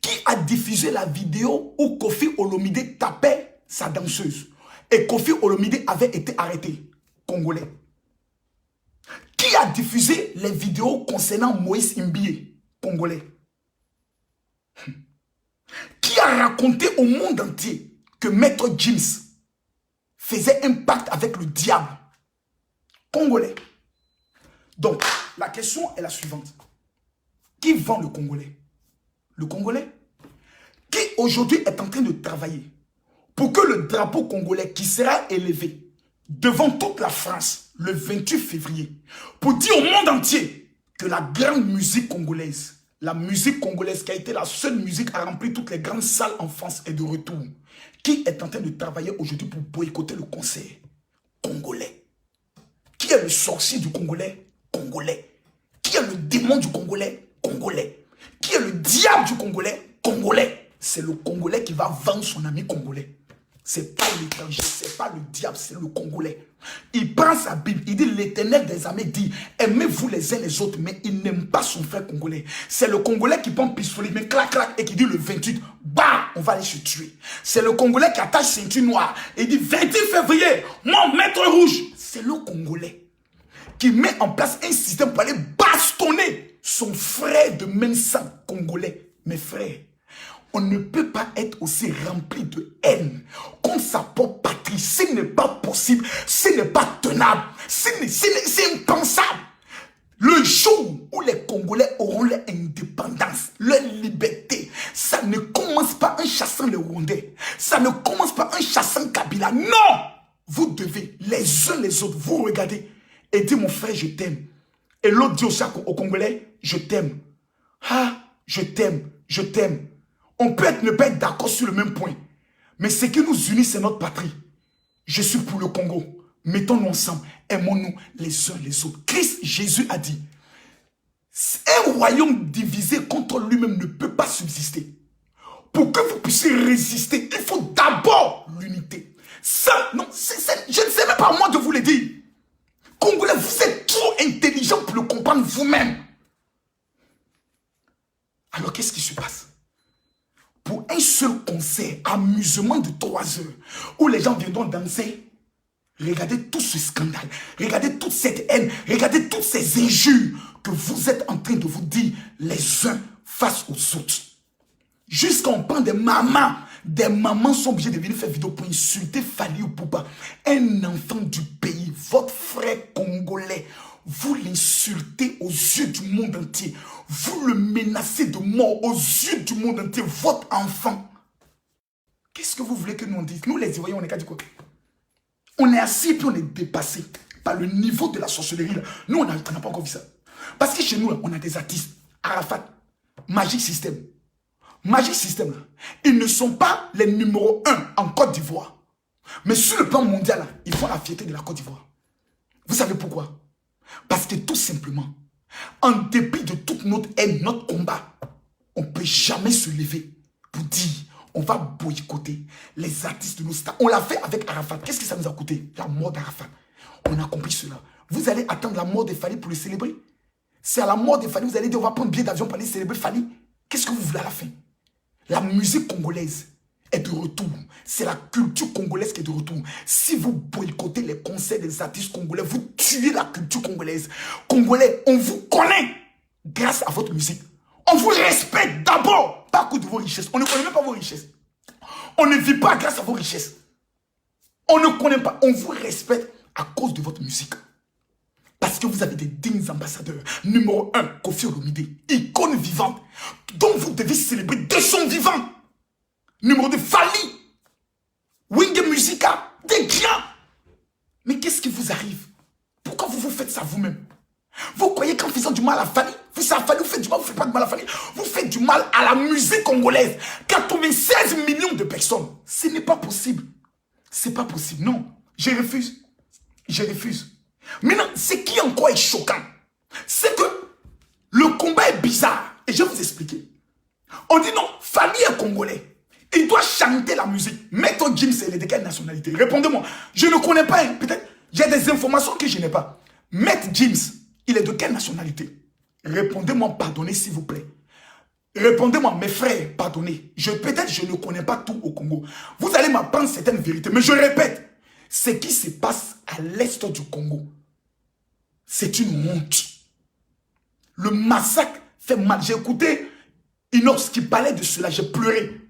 Qui a diffusé la vidéo où Kofi Olomide tapait sa danseuse et Kofi Olomide avait été arrêté, Congolais? Qui a diffusé les vidéos concernant Moïse Imbie, Congolais? Qui a raconté au monde entier que Maître James faisait un pacte avec le diable, Congolais? Donc, la question est la suivante. Qui vend le Congolais? Le Congolais? Qui aujourd'hui est en train de travailler pour que le drapeau congolais qui sera élevé devant toute la France le 28 février, pour dire au monde entier que la grande musique congolaise, la musique congolaise qui a été la seule musique à remplir toutes les grandes salles en France est de retour. Qui est en train de travailler aujourd'hui pour boycotter le concert? Congolais. Qui est le sorcier du Congolais? Congolais. Qui est le démon du Congolais? Congolais. Qui est le diable du Congolais? Congolais. C'est le Congolais qui va vendre son ami congolais. C'est pas l'étranger, c'est pas le diable, c'est le Congolais. Il prend sa Bible, il dit l'Éternel des armées dit aimez-vous les uns les autres, mais il n'aime pas son frère congolais. C'est le Congolais qui prend pistolet, mais clac clac, et qui dit le 28, bah, on va aller se tuer. C'est le Congolais qui attache ceinture noire et dit 28 février, mon maître rouge. C'est le Congolais qui met en place un système pour aller bastonner son frère de même sang congolais. Mes frères, on ne peut pas être aussi rempli de haine contre sa propre patrie. Ce n'est pas possible, ce n'est pas tenable, c'est impensable. Le jour où les Congolais auront leur indépendance, leur liberté, ça ne commence pas en chassant les Rwandais, ça ne commence pas en chassant Kabila. Non! Vous devez, les uns les autres, vous regardez et dire mon frère, je t'aime. Et l'autre dit aussi au Congolais, je t'aime. Ah, je t'aime, je t'aime. On peut ne pas être d'accord sur le même point. Mais ce qui nous unit, c'est notre patrie. Je suis pour le Congo. Mettons-nous ensemble. Aimons-nous les uns les autres. Christ Jésus a dit, un royaume divisé contre lui-même ne peut pas subsister. Pour que vous puissiez résister, il faut d'abord l'unité. Ça, non, je ne sais même pas moi de vous le dire. Congolais, vous êtes trop intelligents pour le comprendre vous-même. Alors qu'est-ce qui se passe? Pour un seul concert, amusement de 3 heures, où les gens viendront danser, regardez tout ce scandale, regardez toute cette haine, regardez toutes ces injures que vous êtes en train de vous dire les uns face aux autres. Jusqu'à on prend des mamans sont obligées de venir faire vidéo pour insulter Fali ou Poupa, un enfant du pays, votre frère congolais. Vous l'insultez aux yeux du monde entier. Vous le menacez de mort aux yeux du monde entier. Votre enfant. Qu'est-ce que vous voulez que nous on dise? Nous les Ivoiriens, on est qu'à dire quoi? On est assis puis on est dépassé par le niveau de la sorcellerie. Là. Nous, on n'a pas encore vu ça. Parce que chez nous, là, on a des artistes. Arafat, Magic System. Magic System, là, ils ne sont pas les numéros 1 en Côte d'Ivoire. Mais sur le plan mondial, là, ils font la fierté de la Côte d'Ivoire. Vous savez pourquoi? Parce que tout simplement, en dépit de toute notre haine, notre combat, on ne peut jamais se lever pour dire on va boycotter les artistes de nos stars. On l'a fait avec Arafat. Qu'est-ce que ça nous a coûté? La mort d'Arafat. On a compris cela. Vous allez attendre la mort de Fali pour le célébrer? C'est à la mort de Fali, vous allez dire on va prendre billet d'avion pour aller célébrer Fali? Qu'est-ce que vous voulez à la fin? La musique congolaise est de retour. C'est la culture congolaise qui est de retour. Si vous boycottez les concerts des artistes congolais, vous tuez la culture congolaise. Congolais, on vous connaît grâce à votre musique. On vous respecte d'abord, pas à cause de vos richesses. On ne connaît même pas vos richesses. On ne vit pas grâce à vos richesses. On ne connaît pas. On vous respecte à cause de votre musique. Parce que vous avez des dignes ambassadeurs. Numéro 1, Kofi Olomide, icône vivante, dont vous devez célébrer de son vivant. Numéro 2, Fali, Wenge Musica, des grands. Mais qu'est-ce qui vous arrive? Pourquoi vous vous faites ça vous-même? Vous croyez qu'en faisant du mal à Fali, vous faites du mal, vous ne faites pas du mal à Fali, vous faites du mal à la musique congolaise. 96 millions de personnes. Ce n'est pas possible. C'est pas possible. Non, je refuse. Je refuse. Maintenant, ce qui encore est choquant, c'est que le combat est bizarre. Et je vais vous expliquer. On dit non, Fali est congolais. Il doit chanter la musique. Maître Gims, il est de quelle nationalité? Répondez-moi. Je ne connais pas, hein. Peut-être j'ai des informations que je n'ai pas. Maître Gims, il est de quelle nationalité? Répondez-moi, pardonnez s'il vous plaît. Répondez-moi, mes frères, pardonnez. Peut-être je ne connais pas tout au Congo. Vous allez m'apprendre certaines vérités. Mais je répète, ce qui se passe à l'est du Congo, c'est une honte. Le massacre fait mal. J'ai écouté Inox qui parlait de cela, j'ai pleuré.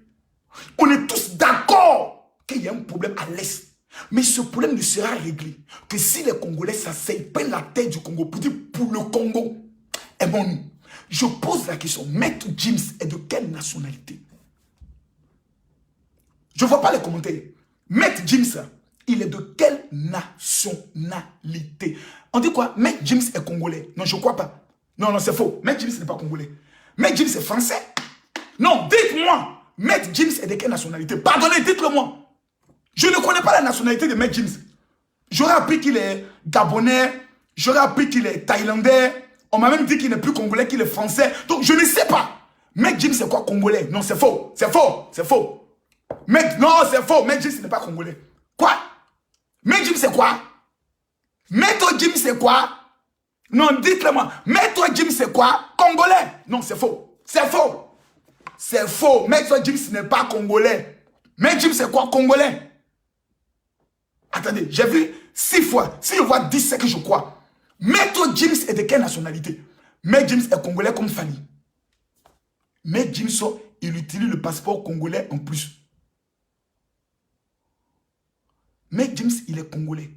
On est tous d'accord qu'il y a un problème à l'est. Mais ce problème ne sera réglé que si les Congolais s'asseyent, prennent la tête du Congo pour dire pour le Congo, aimons-nous. Je pose la question, Maître Gims est de quelle nationalité? Je ne vois pas les commentaires. Maître Gims, il est de quelle nationalité? On dit quoi? Maître Gims est congolais. Non, je ne crois pas. Non, c'est faux. Maître Gims n'est pas congolais. Maître Gims est français. Non, dites-moi. Maître Gims est de quelle nationalité? Pardonnez, dites-le-moi. Je ne connais pas la nationalité de Maître Gims. J'aurais appris qu'il est gabonais. J'aurais appris qu'il est thaïlandais. On m'a même dit qu'il n'est plus congolais, qu'il est français. Donc, je ne sais pas. Maître Gims, c'est quoi congolais? Non, c'est faux. C'est faux. C'est faux. Non, c'est faux. Maître Gims n'est pas congolais. Quoi? Maître Gims, c'est quoi? Maître Gims, c'est quoi? Non, dites-le-moi. Maître Gims, c'est quoi? Congolais. Non, c'est faux. C'est faux. C'est faux. Maître Gims n'est pas congolais. Maître Gims, c'est quoi? Congolais. Attendez, j'ai vu 6 fois. Si je vois 10, c'est que je crois. Maître Gims est de quelle nationalité? Maître Gims est congolais comme Fanny. Maître Gims, il utilise le passeport congolais en plus. Maître Gims, il est congolais.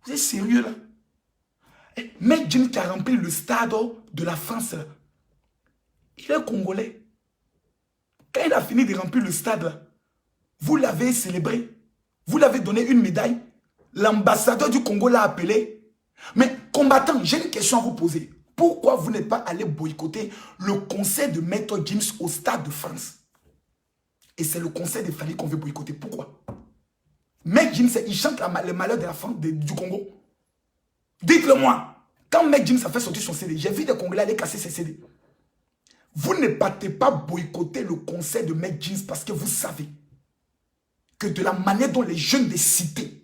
Vous êtes sérieux là? Maître Gims qui a rempli le stade de la France là. Il est congolais. Quand il a fini de remplir le stade là, vous l'avez célébré. Vous l'avez donné une médaille. L'ambassadeur du Congo l'a appelé. Mais combattant, j'ai une question à vous poser. Pourquoi vous n'êtes pas allé boycotter le concert de Maître Gims au Stade de France? Et c'est le concert de Fali qu'on veut boycotter. Pourquoi? Maître Gims, il chante le malheur de la France du Congo. Dites-le-moi. Quand Maître Gims a fait sortir son CD, j'ai vu des Congolais aller casser ses CD. Vous ne partez pas boycotter le concert de Maître Gims parce que vous savez que de la manière dont les jeunes des cités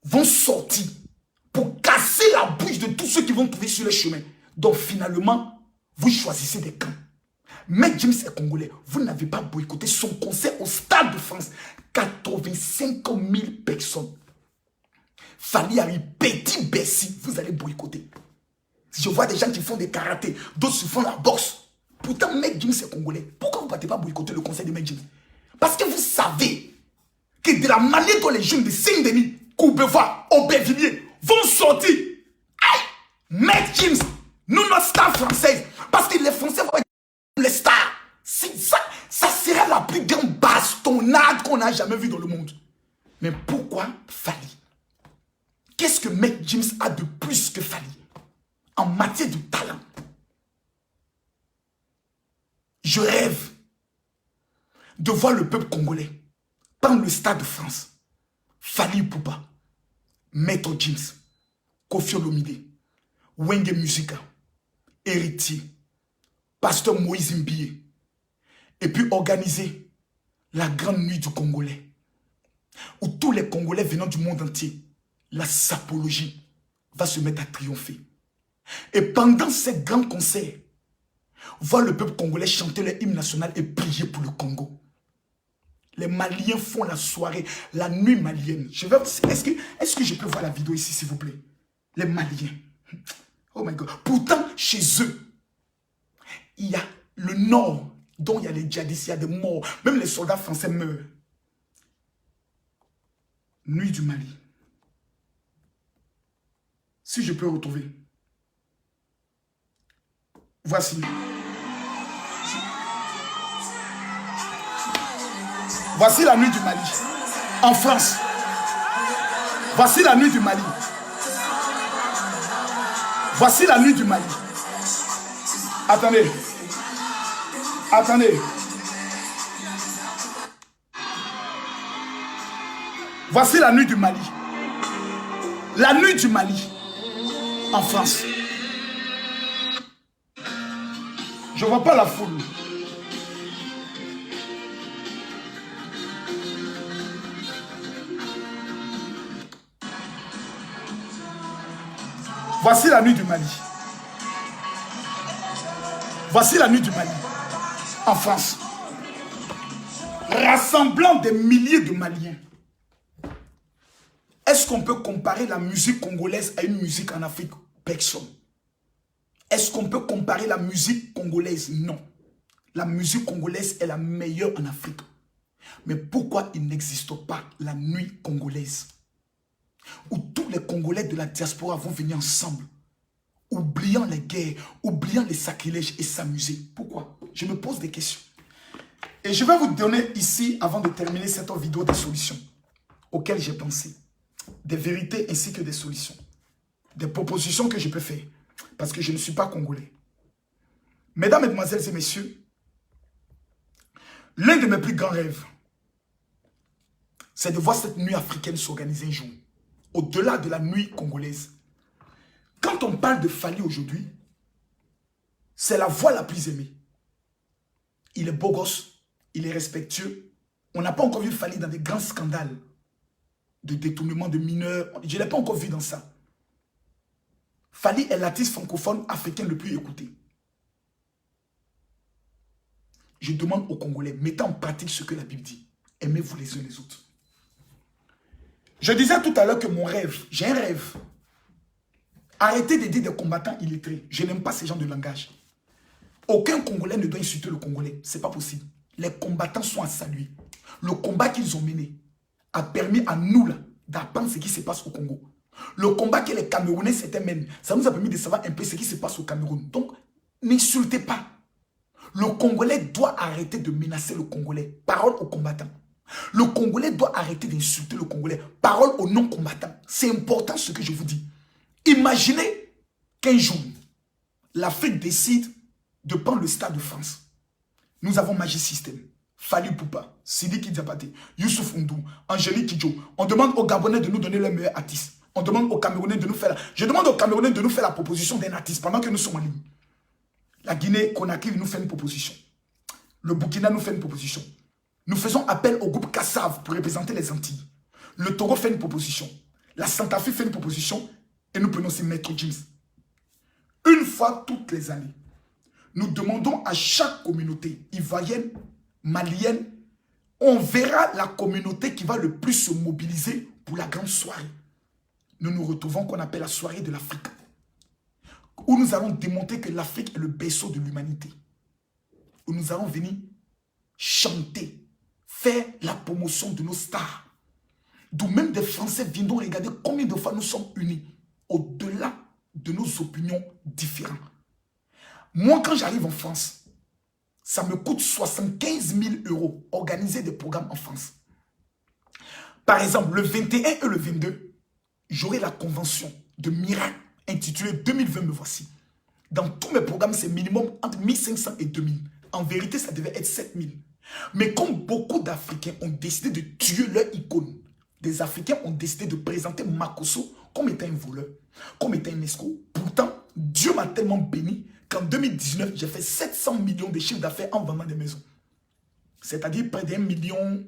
vont sortir pour casser la bouche de tous ceux qui vont trouver sur le chemin. Donc finalement, vous choisissez des camps. Maître Gims est congolais. Vous n'avez pas boycotté son concert au Stade de France. 85 000 personnes. Fali Harry, petit Bessie, vous allez boycotter. Je vois des gens qui font des karatés, d'autres qui font la boxe. Pourtant, Maître Gims est congolais. Pourquoi vous ne partez pas boycotter le concert de Maître Gims? Parce que vous savez que de la manière dont les jeunes de Saint-Denis, Courbevoie, Aubervilliers vont sortir. Aïe! Maître Gims, nous, notre star française, parce que les Français vont être les stars. Ça serait la plus grande bastonnade qu'on a jamais vue dans le monde. Mais pourquoi Fali? Qu'est-ce que Maître Gims a de plus que Fali en matière de talent? Je rêve de voir le peuple congolais prendre le Stade de France. Fali Poupa, Maître Gims, Koffi Olomide, Wenge Musica, Héritier, Pasteur Moïse Mbie, et puis organiser la grande nuit du Congolais, où tous les Congolais venant du monde entier, la sapologie va se mettre à triompher. Et pendant ces grands concerts, voir le peuple congolais chanter le hymne national et prier pour le Congo. Les Maliens font la soirée, la nuit malienne. Est-ce que je peux voir la vidéo ici, s'il vous plaît? Les Maliens. Oh my God. Pourtant, chez eux, il y a le nord, dont il y a les djihadistes, il y a des morts. Même les soldats français meurent. Nuit du Mali. Si je peux retrouver. Voici. Voici la nuit du Mali. En France. Voici la nuit du Mali. Voici la nuit du Mali. Attendez. Attendez. Voici la nuit du Mali. La nuit du Mali. En France. Je ne vois pas la foule. Voici la nuit du Mali. Voici la nuit du Mali. En France. Rassemblant des milliers de Maliens. Est-ce qu'on peut comparer la musique congolaise à une musique en Afrique? Personne. Est-ce qu'on peut comparer la musique congolaise? Non. La musique congolaise est la meilleure en Afrique. Mais pourquoi il n'existe pas la nuit congolaise? Où tous les Congolais de la diaspora vont venir ensemble, oubliant les guerres, oubliant les sacrilèges et s'amuser. Pourquoi? Je me pose des questions. Et je vais vous donner ici, avant de terminer cette vidéo, des solutions auxquelles j'ai pensé. Des vérités ainsi que des solutions. Des propositions que je peux faire. Parce que je ne suis pas congolais. Mesdames, mesdemoiselles et messieurs, l'un de mes plus grands rêves, c'est de voir cette nuit africaine s'organiser un jour. Au-delà de la nuit congolaise. Quand on parle de Fally aujourd'hui, c'est la voix la plus aimée. Il est beau gosse, il est respectueux. On n'a pas encore vu Fally dans des grands scandales de détournement de mineurs. Je ne l'ai pas encore vu dans ça. Fally est l'artiste francophone africain le plus écouté. Je demande aux Congolais, mettez en pratique ce que la Bible dit. Aimez-vous les uns les autres. Je disais tout à l'heure que mon rêve, j'ai un rêve. Arrêtez de dire des combattants illettrés. Je n'aime pas ces gens de langage. Aucun Congolais ne doit insulter le Congolais. Ce n'est pas possible. Les combattants sont à saluer. Le combat qu'ils ont mené a permis à nous d'apprendre ce qui se passe au Congo. Le combat que les Camerounais s'étaient menés, ça nous a permis de savoir un peu ce qui se passe au Cameroun. Donc, n'insultez pas. Le Congolais doit arrêter de menacer le Congolais. Parole aux combattants. Le Congolais doit arrêter d'insulter le Congolais. Parole aux non-combattants. C'est important ce que je vous dis. Imaginez qu'un jour, l'Afrique décide de prendre le Stade de France. Nous avons Magic System, Fally Ipupa, Sidiki Diabaté, Youssouf N'Dour, Angélique Kidjo. On demande aux Gabonais de nous donner leur meilleur artiste. On demande aux Camerounais de nous faire Je demande aux Camerounais de nous faire la proposition d'un artiste pendant que nous sommes en ligne. La Guinée-Conakry nous fait une proposition. Le Burkina nous fait une proposition. Nous faisons appel au groupe Kassav pour représenter les Antilles. Le Togo fait une proposition. La Centrafrique fait une proposition. Et nous prenons ces Maître James. Une fois toutes les années, nous demandons à chaque communauté ivoirienne, malienne, on verra la communauté qui va le plus se mobiliser pour la grande soirée. Nous nous retrouvons qu'on appelle la soirée de l'Afrique. Où nous allons démontrer que l'Afrique est le berceau de l'humanité. Où nous allons venir chanter, faire la promotion de nos stars. D'où même des Français viendront regarder combien de fois nous sommes unis. Au-delà de nos opinions différentes. Moi, quand j'arrive en France, ça me coûte 75 000 € organiser des programmes en France. Par exemple, le 21 et le 22, j'aurai la convention de Miracle intitulée 2020 me voici. Dans tous mes programmes, c'est minimum entre 1500 et 2000. En vérité, ça devait être 7000. Mais comme beaucoup d'Africains ont décidé de tuer leur icône, des Africains ont décidé de présenter Makosso comme étant un voleur, comme étant un escroc. Pourtant, Dieu m'a tellement béni qu'en 2019, j'ai fait 700 millions de chiffres d'affaires en vendant des maisons. C'est-à-dire près d'1 million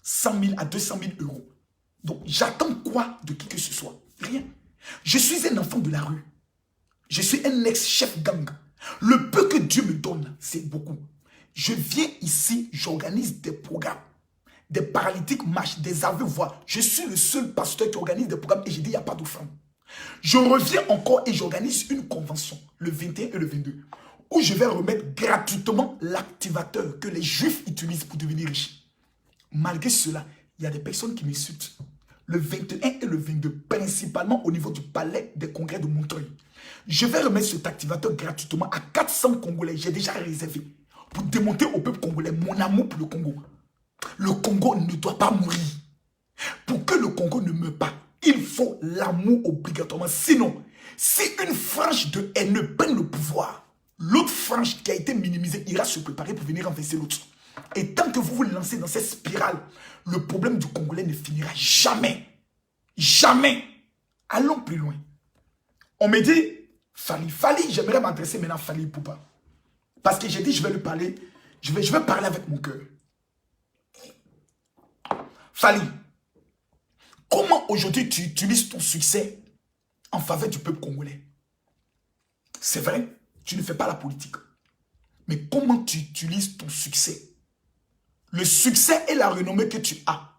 100 000 à 200 000 €. Donc, j'attends quoi de qui que ce soit? Rien. Je suis un enfant de la rue. Je suis un ex-chef gang. Le peu que Dieu me donne, c'est beaucoup. Je viens ici, j'organise des programmes. Des paralytiques marchent, des aveugles voient. Je suis le seul pasteur qui organise des programmes et j'ai dit il n'y a pas d'offrande. Je reviens encore et j'organise une convention le 21 et le 22 où je vais remettre gratuitement l'activateur que les juifs utilisent pour devenir riches. Malgré cela, il y a des personnes qui m'insultent. Le 21 et le 22, principalement au niveau du palais des congrès de Montreuil. Je vais remettre cet activateur gratuitement à 400 Congolais. J'ai déjà réservé pour démontrer au peuple congolais mon amour pour le Congo. Le Congo ne doit pas mourir. Pour que le Congo ne meure pas, il faut l'amour obligatoirement. Sinon, si une frange de haineux prenne le pouvoir, l'autre frange qui a été minimisée ira se préparer pour venir renverser l'autre. Et tant que vous vous lancez dans cette spirale, le problème du Congolais ne finira jamais. Jamais. Allons plus loin. On me dit, Fally, j'aimerais m'adresser maintenant à Fally Ipupa. Parce que j'ai dit, je vais lui parler, je vais parler avec mon cœur. Fally, comment aujourd'hui tu utilises ton succès en faveur du peuple congolais? C'est vrai, tu ne fais pas la politique. Mais comment tu utilises ton succès? Le succès et la renommée que tu as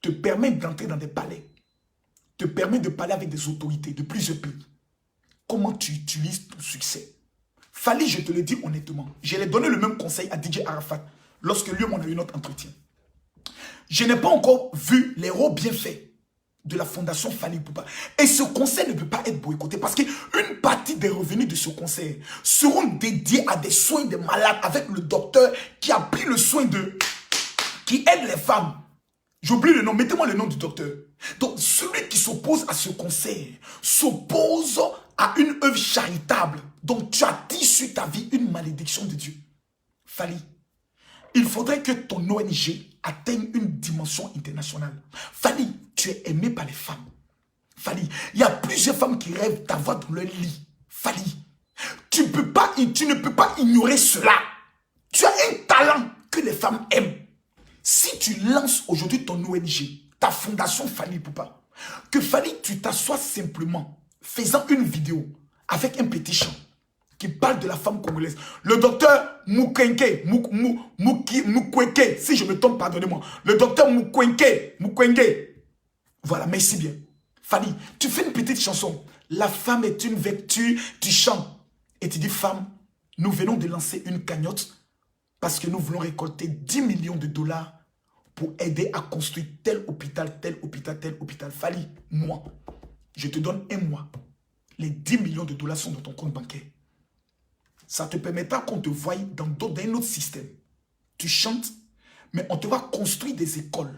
te permettent d'entrer dans des palais, te permettent de parler avec des autorités de plusieurs pays. Comment tu utilises ton succès? Fally, je te le dis honnêtement, je l'ai donné le même conseil à DJ Arafat lorsque lui, on a eu notre entretien. Je n'ai pas encore vu les gros bienfaits de la fondation Fally Ipupa. Et ce conseil ne peut pas être boycotté parce qu'une partie des revenus de ce conseil seront dédiés à des soins des malades avec le docteur qui a pris le soin de... qui aide les femmes. J'oublie le nom, mettez-moi le nom du docteur. Donc, celui qui s'oppose à ce conseil s'oppose à une œuvre charitable. Donc, tu attires sur ta vie une malédiction de Dieu. Fally, il faudrait que ton ONG atteigne une dimension internationale. Fally, tu es aimé par les femmes. Fally, il y a plusieurs femmes qui rêvent d'avoir dans leur lit. Fally, tu ne peux pas ignorer cela. Tu as un talent que les femmes aiment. Si tu lances aujourd'hui ton ONG, ta fondation Fally Ipupa, que Fally, tu t'assois simplement, faisant une vidéo avec un petit chant qui parle de la femme congolaise. Le docteur Mukwege, si je me trompe, pardonnez-moi. Le docteur Mukwege. Voilà, merci bien. Fally, tu fais une petite chanson. La femme est une vertu, tu chantes. Et tu dis, femme, nous venons de lancer une cagnotte parce que nous voulons récolter 10 millions de dollars pour aider à construire tel hôpital, tel hôpital, tel hôpital. Fally, moi, je te donne un mois. Les 10 millions de dollars sont dans ton compte bancaire. Ça te permettra qu'on te voie dans un autre système. Tu chantes, mais on te va construire des écoles.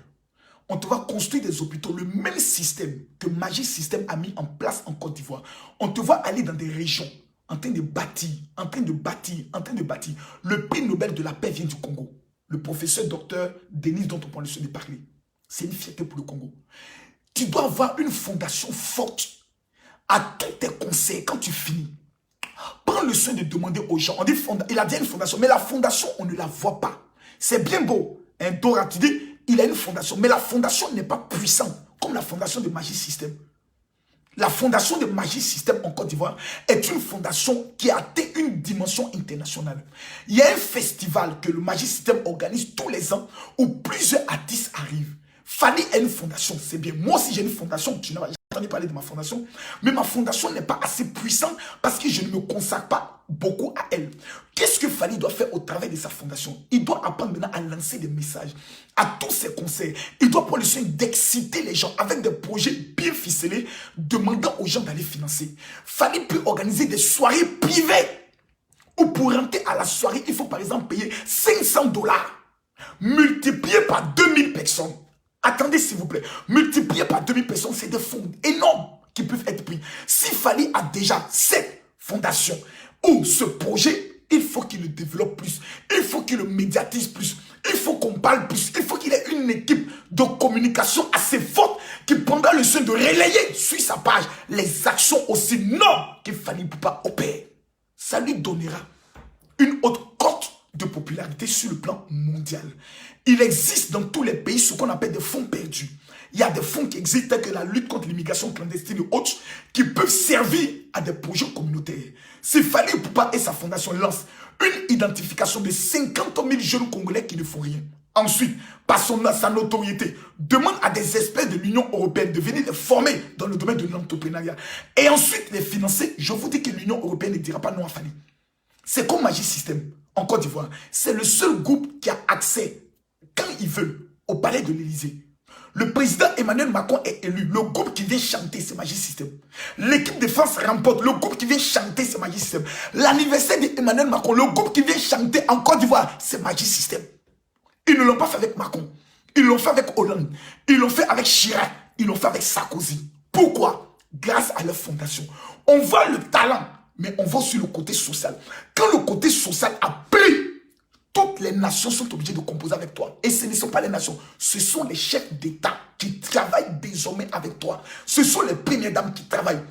On te va construire des hôpitaux. Le même système que Magic System a mis en place en Côte d'Ivoire. On te va aller dans des régions en train de bâtir, en train de bâtir. Le prix Nobel de la paix vient du Congo. Le professeur docteur Denis dont on parle de parler. C'est une fierté pour le Congo. Tu dois avoir une fondation forte à tous tes conseils quand tu finis. Prends le soin de demander aux gens. On dit il a dit une fondation, mais la fondation, on ne la voit pas. C'est bien beau. Un Dora, tu dis, il a une fondation, mais la fondation n'est pas puissante comme la fondation de Magic System. La fondation de Magic System en Côte d'Ivoire est une fondation qui a atteint une dimension internationale. Il y a un festival que le Magic System organise tous les ans où plusieurs artistes arrivent. Fally a une fondation, c'est bien. Moi aussi j'ai une fondation, tu n'as pas entendu parler de ma fondation, mais ma fondation n'est pas assez puissante parce que je ne me consacre pas beaucoup à elle. Qu'est-ce que Fally doit faire au travers de sa fondation? Il doit apprendre maintenant à lancer des messages à tous ses conseils. Il doit prendre le soin d'exciter les gens avec des projets bien ficelés, demandant aux gens d'aller financer. Fally peut organiser des soirées privées où pour rentrer à la soirée, il faut par exemple payer 500 $, multiplié par 2000 personnes. Attendez s'il vous plaît, multiplié par 2000 personnes, c'est des fonds énormes qui peuvent être pris. Si Fally a déjà cette fondation ou ce projet, il faut qu'il le développe plus, il faut qu'il le médiatise plus, il faut qu'on parle plus, il faut qu'il ait une équipe de communication assez forte qui prendra le soin de relayer sur sa page les actions aussi non que Fally Ipupa opère. Ça lui donnera une haute cote de popularité sur le plan mondial. Il existe dans tous les pays ce qu'on appelle des fonds perdus. Il y a des fonds qui existent tels que la lutte contre l'immigration clandestine et autres qui peuvent servir à des projets communautaires. Si Fally Ipupa et sa fondation lancent une identification de 50 000 jeunes Congolais qui ne font rien. Ensuite, par sa notoriété, demande à des experts de l'Union européenne de venir les former dans le domaine de l'entrepreneuriat. Et ensuite les financer. Je vous dis que l'Union européenne ne dira pas non à Fally. C'est comme Magic System en Côte d'Ivoire. C'est le seul groupe qui a accès, quand il veut, au palais de l'Élysée. Le président Emmanuel Macron est élu. Le groupe qui vient chanter, c'est Magic System. L'équipe de France remporte. Le groupe qui vient chanter, c'est Magic System. L'anniversaire d'Emmanuel Macron, le groupe qui vient chanter en Côte d'Ivoire, c'est Magic System. Ils ne l'ont pas fait avec Macron. Ils l'ont fait avec Hollande. Ils l'ont fait avec Chirac. Ils l'ont fait avec Sarkozy. Pourquoi? Grâce à leur fondation. On voit le talent, mais on voit sur le côté social. Quand le côté social a pris, toutes les nations sont obligées de composer avec toi. Et ce ne sont pas les nations. Ce sont les chefs d'État qui travaillent désormais avec toi. Ce sont les premières dames qui travaillent.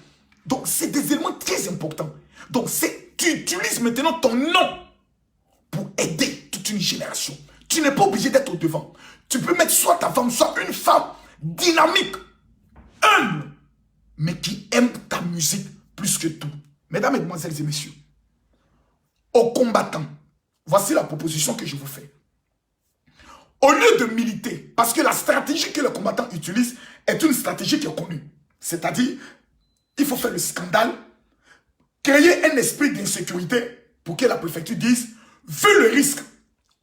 Donc, c'est des éléments très importants. Donc, tu utilises maintenant ton nom pour aider toute une génération. Tu n'es pas obligé d'être au devant. Tu peux mettre soit ta femme, soit une femme dynamique, humble, mais qui aime ta musique plus que tout. Mesdames, Mesdemoiselles et Messieurs, aux combattants, voici la proposition que je vous fais. Au lieu de militer, parce que la stratégie que les combattants utilisent est une stratégie qui est connue. C'est-à-dire, il faut faire le scandale, créer un esprit d'insécurité pour que la préfecture dise, vu le risque,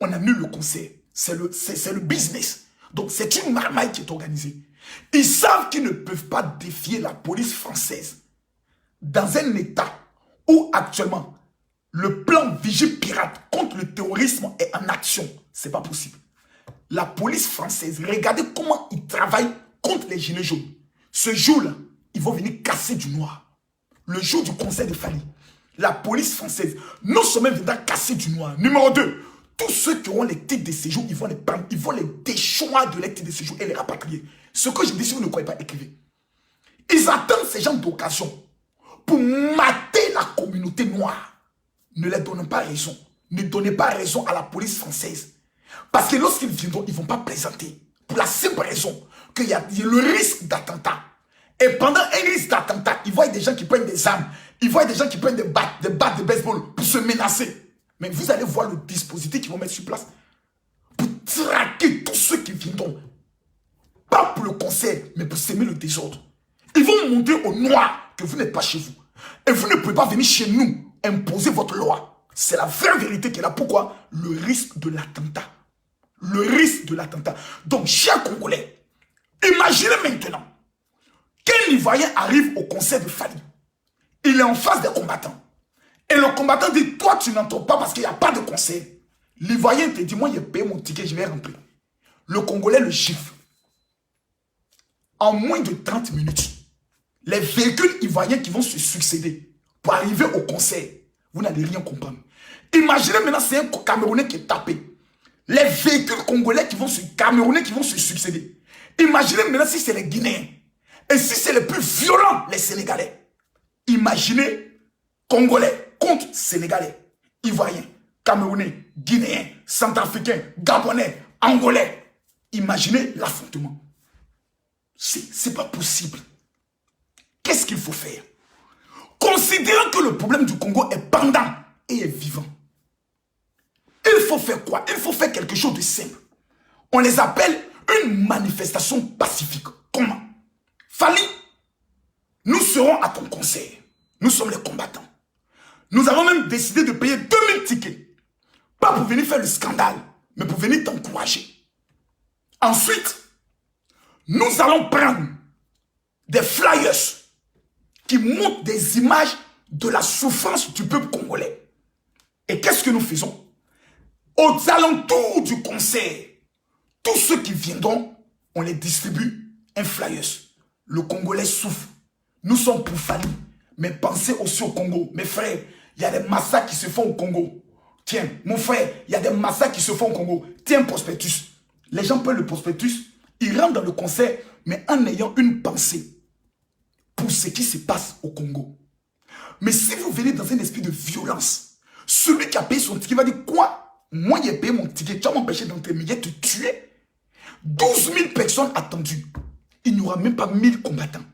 on annule le conseil. C'est le business. Donc c'est une marmaille qui est organisée. Ils savent qu'ils ne peuvent pas défier la police française dans un état où actuellement le plan Vigipirate contre le terrorisme est en action. C'est pas possible. La police française, regardez comment ils travaillent contre les gilets jaunes. Ce jour-là, ils vont venir casser du noir. Le jour du conseil de Fali, la police française, non seulement viendra casser du noir. Numéro 2, tous ceux qui auront les titres de séjour, ils vont les prendre, ils vont les déchoir de les titres de séjour et les rapatrier. Ce que je dis, si vous ne croyez pas, écrivez. Ils attendent ces gens d'occasion pour mater la communauté noire. Ne leur donnez pas raison. Ne donnez pas raison à la police française. Parce que lorsqu'ils viendront, ils ne vont pas plaisanter. Pour la simple raison qu'il y a le risque d'attentat. Et pendant un risque d'attentat, ils voient des gens qui prennent des armes. Ils voient des gens qui prennent des battes de baseball pour se menacer. Mais vous allez voir le dispositif qu'ils vont mettre sur place pour traquer tous ceux qui viendront. Pas pour le conseil, mais pour semer le désordre. Ils vont montrer aux Noirs que vous n'êtes pas chez vous. Et vous ne pouvez pas venir chez nous imposer votre loi. C'est la vraie vérité qui est là. Pourquoi? Le risque de l'attentat. Le risque de l'attentat. Donc, chers Congolais, imaginez maintenant qu'un Ivoirien arrive au conseil de Fali. Il est en face des combattants. Et le combattant dit, toi, tu n'entres pas parce qu'il n'y a pas de conseil. L'Ivoirien te dit, moi, j'ai payé mon ticket, je vais remplir. Le Congolais le gifle. En moins de 30 minutes, les véhicules ivoiriens qui vont se succéder pour arriver au conseil, vous n'allez rien comprendre. Imaginez maintenant, c'est un Camerounais qui est tapé. Les véhicules congolais qui vont se succéder. Imaginez maintenant si c'est les Guinéens. Et si c'est les plus violents, les Sénégalais. Imaginez Congolais contre Sénégalais, Ivoiriens, Camerounais, Guinéens, Centrafricains, Gabonais, Angolais. Imaginez l'affrontement. C'est pas possible. Qu'est-ce qu'il faut faire? Considérant que le problème du Congo est pendant et est vivant. Il faut faire quoi? Il faut faire quelque chose de simple. On les appelle une manifestation pacifique. Comment? Fali, nous serons à ton conseil. Nous sommes les combattants. Nous avons même décidé de payer 2000 tickets. Pas pour venir faire le scandale, mais pour venir t'encourager. Ensuite, nous allons prendre des flyers qui montrent des images de la souffrance du peuple congolais. Et qu'est-ce que nous faisons? Aux alentours du conseil, tous ceux qui viendront, on les distribue un flyers. Le Congolais souffre. Nous sommes pour Fali. Mais pensez aussi au Congo. Mes frères, il y a des massacres qui se font au Congo. Tiens, mon frère, il y a des massacres qui se font au Congo. Tiens, prospectus. Les gens prennent le prospectus, ils rentrent dans le conseil, mais en ayant une pensée pour ce qui se passe au Congo. Mais si vous venez dans un esprit de violence, celui qui a payé son ticket va dire quoi? Moi, j'ai payé mon ticket, tu vas m'empêcher d'entrer, mais j'ai te tué. 12 000 personnes attendues. Il n'y aura même pas 1000 combattants.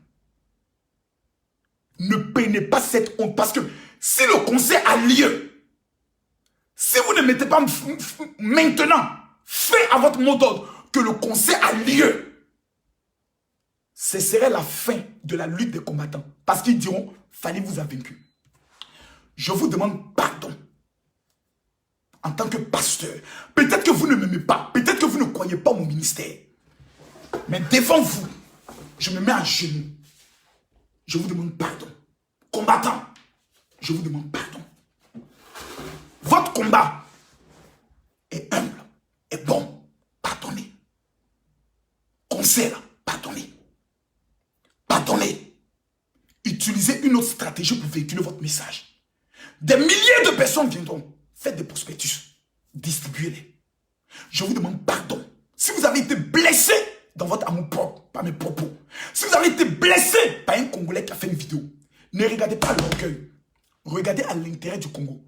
Ne prenez pas cette honte, parce que si le conseil a lieu, si vous ne mettez pas maintenant, fait à votre mot d'ordre que le conseil a lieu, ce serait la fin de la lutte des combattants. Parce qu'ils diront, Fali vous a vaincu. Je vous demande pardon. En tant que pasteur, peut-être que vous ne m'aimez pas, peut-être que vous ne croyez pas au mon ministère. Mais devant vous, je me mets à genoux. Je vous demande pardon. Combattant, je vous demande pardon. Votre combat est humble, est bon. Pardonnez. Conseil, pardonnez. Pardonnez. Utilisez une autre stratégie pour véhiculer votre message. Des milliers de personnes viendront. Faites des prospectus. Distribuez-les. Je vous demande pardon. Si vous avez été blessé dans votre amour propre, par mes propos, si vous avez été blessé par un Congolais qui a fait une vidéo, ne regardez pas l'orgueil. Regardez à l'intérêt du Congo.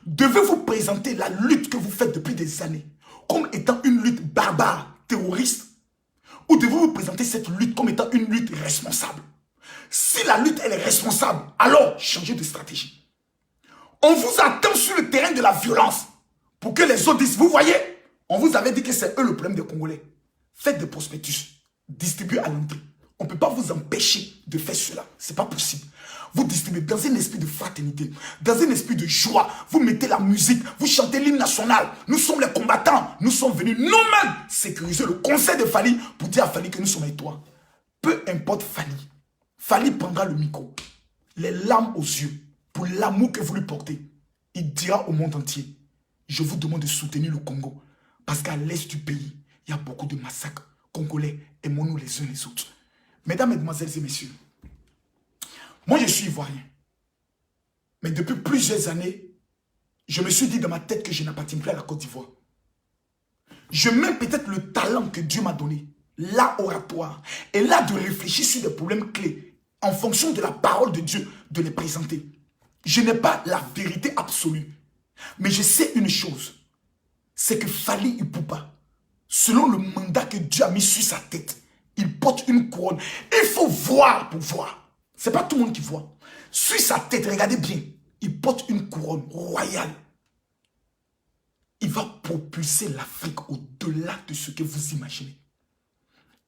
Devez-vous présenter la lutte que vous faites depuis des années comme étant une lutte barbare, terroriste, ou devez-vous présenter cette lutte comme étant une lutte responsable? Si la lutte, elle est responsable, alors changez de stratégie. On vous attend sur le terrain de la violence pour que les autres disent, vous voyez, on vous avait dit que c'est eux le problème des Congolais. Faites des prospectus, distribuez à l'entrée. On ne peut pas vous empêcher de faire cela. Ce n'est pas possible. Vous distribuez dans un esprit de fraternité, dans un esprit de joie. Vous mettez la musique, vous chantez l'hymne national. Nous sommes les combattants. Nous sommes venus nous-mêmes sécuriser le conseil de Fally pour dire à Fally que nous sommes avec toi. Peu importe Fally. Fally prendra le micro, les larmes aux yeux, pour l'amour que vous lui portez. Il dira au monde entier, je vous demande de soutenir le Congo. Parce qu'à l'est du pays, il y a beaucoup de massacres. Congolais, aimons-nous les uns les autres. Mesdames, mesdemoiselles et messieurs, moi je suis ivoirien. Mais depuis plusieurs années, je me suis dit dans ma tête que je n'appartiens plus à la Côte d'Ivoire. Je mets peut-être le talent que Dieu m'a donné, l'art oratoire, et là de réfléchir sur des problèmes clés, en fonction de la parole de Dieu, de les présenter. Je n'ai pas la vérité absolue, mais je sais une chose, c'est que Fally Ipupa, selon le mandat que Dieu a mis sur sa tête, il porte une couronne. Il faut voir pour voir. Ce n'est pas tout le monde qui voit. Sur sa tête, regardez bien, il porte une couronne royale. Il va propulser l'Afrique au-delà de ce que vous imaginez.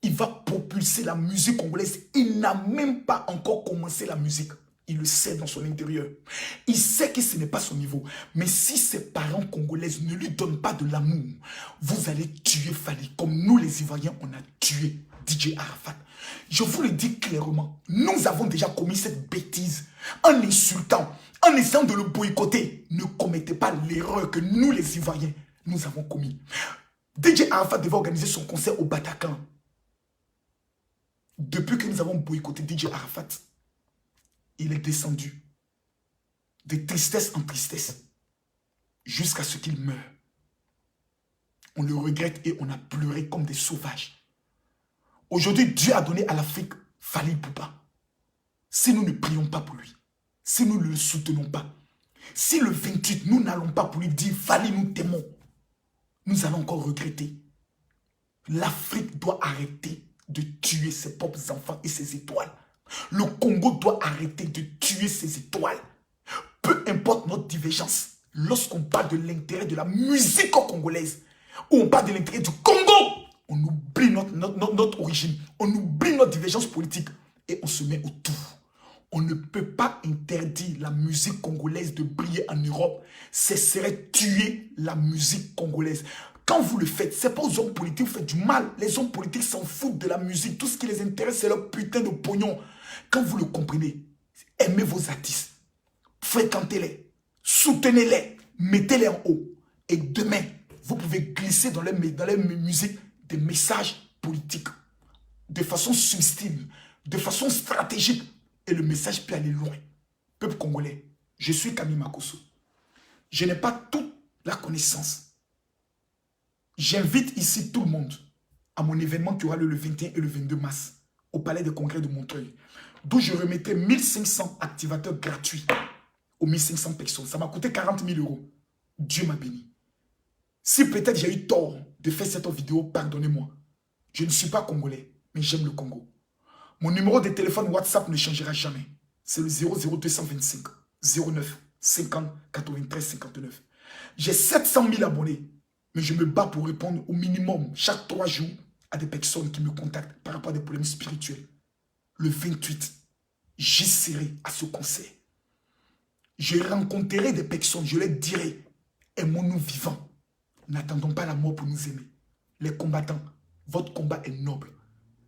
Il va propulser la musique congolaise. Il n'a même pas encore commencé la musique. Il le sait dans son intérieur. Il sait que ce n'est pas son niveau. Mais si ses parents congolais ne lui donnent pas de l'amour, vous allez tuer Fally. Comme nous les Ivoiriens, on a tué DJ Arafat. Je vous le dis clairement, nous avons déjà commis cette bêtise en insultant, en essayant de le boycotter. Ne commettez pas l'erreur que nous les Ivoiriens, nous avons commis. DJ Arafat devait organiser son concert au Bataclan. Depuis que nous avons boycotté DJ Arafat, il est descendu de tristesse en tristesse jusqu'à ce qu'il meure. On le regrette et on a pleuré comme des sauvages. Aujourd'hui, Dieu a donné à l'Afrique Fally Ipupa. Si nous ne prions pas pour lui, si nous ne le soutenons pas, si le 28, nous n'allons pas pour lui dire Fally, nous t'aimons, nous allons encore regretter. L'Afrique doit arrêter de tuer ses propres enfants et ses étoiles. Le Congo doit arrêter de tuer ses étoiles. Peu importe notre divergence, lorsqu'on parle de l'intérêt de la musique congolaise, ou on parle de l'intérêt du Congo, on oublie notre origine, on oublie notre divergence politique et on se met autour. On ne peut pas interdire la musique congolaise de briller en Europe. Ce serait tuer la musique congolaise. Quand vous le faites, ce n'est pas aux hommes politiques, vous faites du mal. Les hommes politiques s'en foutent de la musique. Tout ce qui les intéresse, c'est leur putain de pognon. Quand vous le comprenez, aimez vos artistes, fréquentez-les, soutenez-les, mettez-les en haut. Et demain, vous pouvez glisser dans les musiques des messages politiques, de façon subtile, de façon stratégique. Et le message peut aller loin. Peuple congolais, je suis Camille Makosso. Je n'ai pas toute la connaissance. J'invite ici tout le monde à mon événement qui aura lieu le 21 et le 22 mars au Palais des Congrès de Montreuil, d'où je remettrai 1500 activateurs gratuits aux 1500 personnes. Ça m'a coûté 40 000 €. Dieu m'a béni. Si peut-être j'ai eu tort de faire cette vidéo, pardonnez-moi. Je ne suis pas congolais, mais j'aime le Congo. Mon numéro de téléphone WhatsApp ne changera jamais. C'est le 00225 09 50 93 59. J'ai 700 000 abonnés, mais je me bats pour répondre au minimum chaque 3 jours à des personnes qui me contactent par rapport à des problèmes spirituels. Le 28, j'y serai à ce concert. Je rencontrerai des personnes, je leur dirai, aimons-nous vivants. N'attendons pas la mort pour nous aimer. Les combattants, votre combat est noble.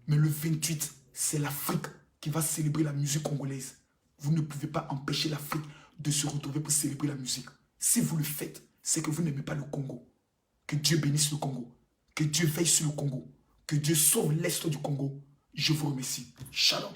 Mais le 28, c'est l'Afrique qui va célébrer la musique congolaise. Vous ne pouvez pas empêcher l'Afrique de se retrouver pour célébrer la musique. Si vous le faites, c'est que vous n'aimez pas le Congo. Que Dieu bénisse le Congo. Que Dieu veille sur le Congo. Que Dieu sauve l'Est du Congo. Je vous remercie. Shalom.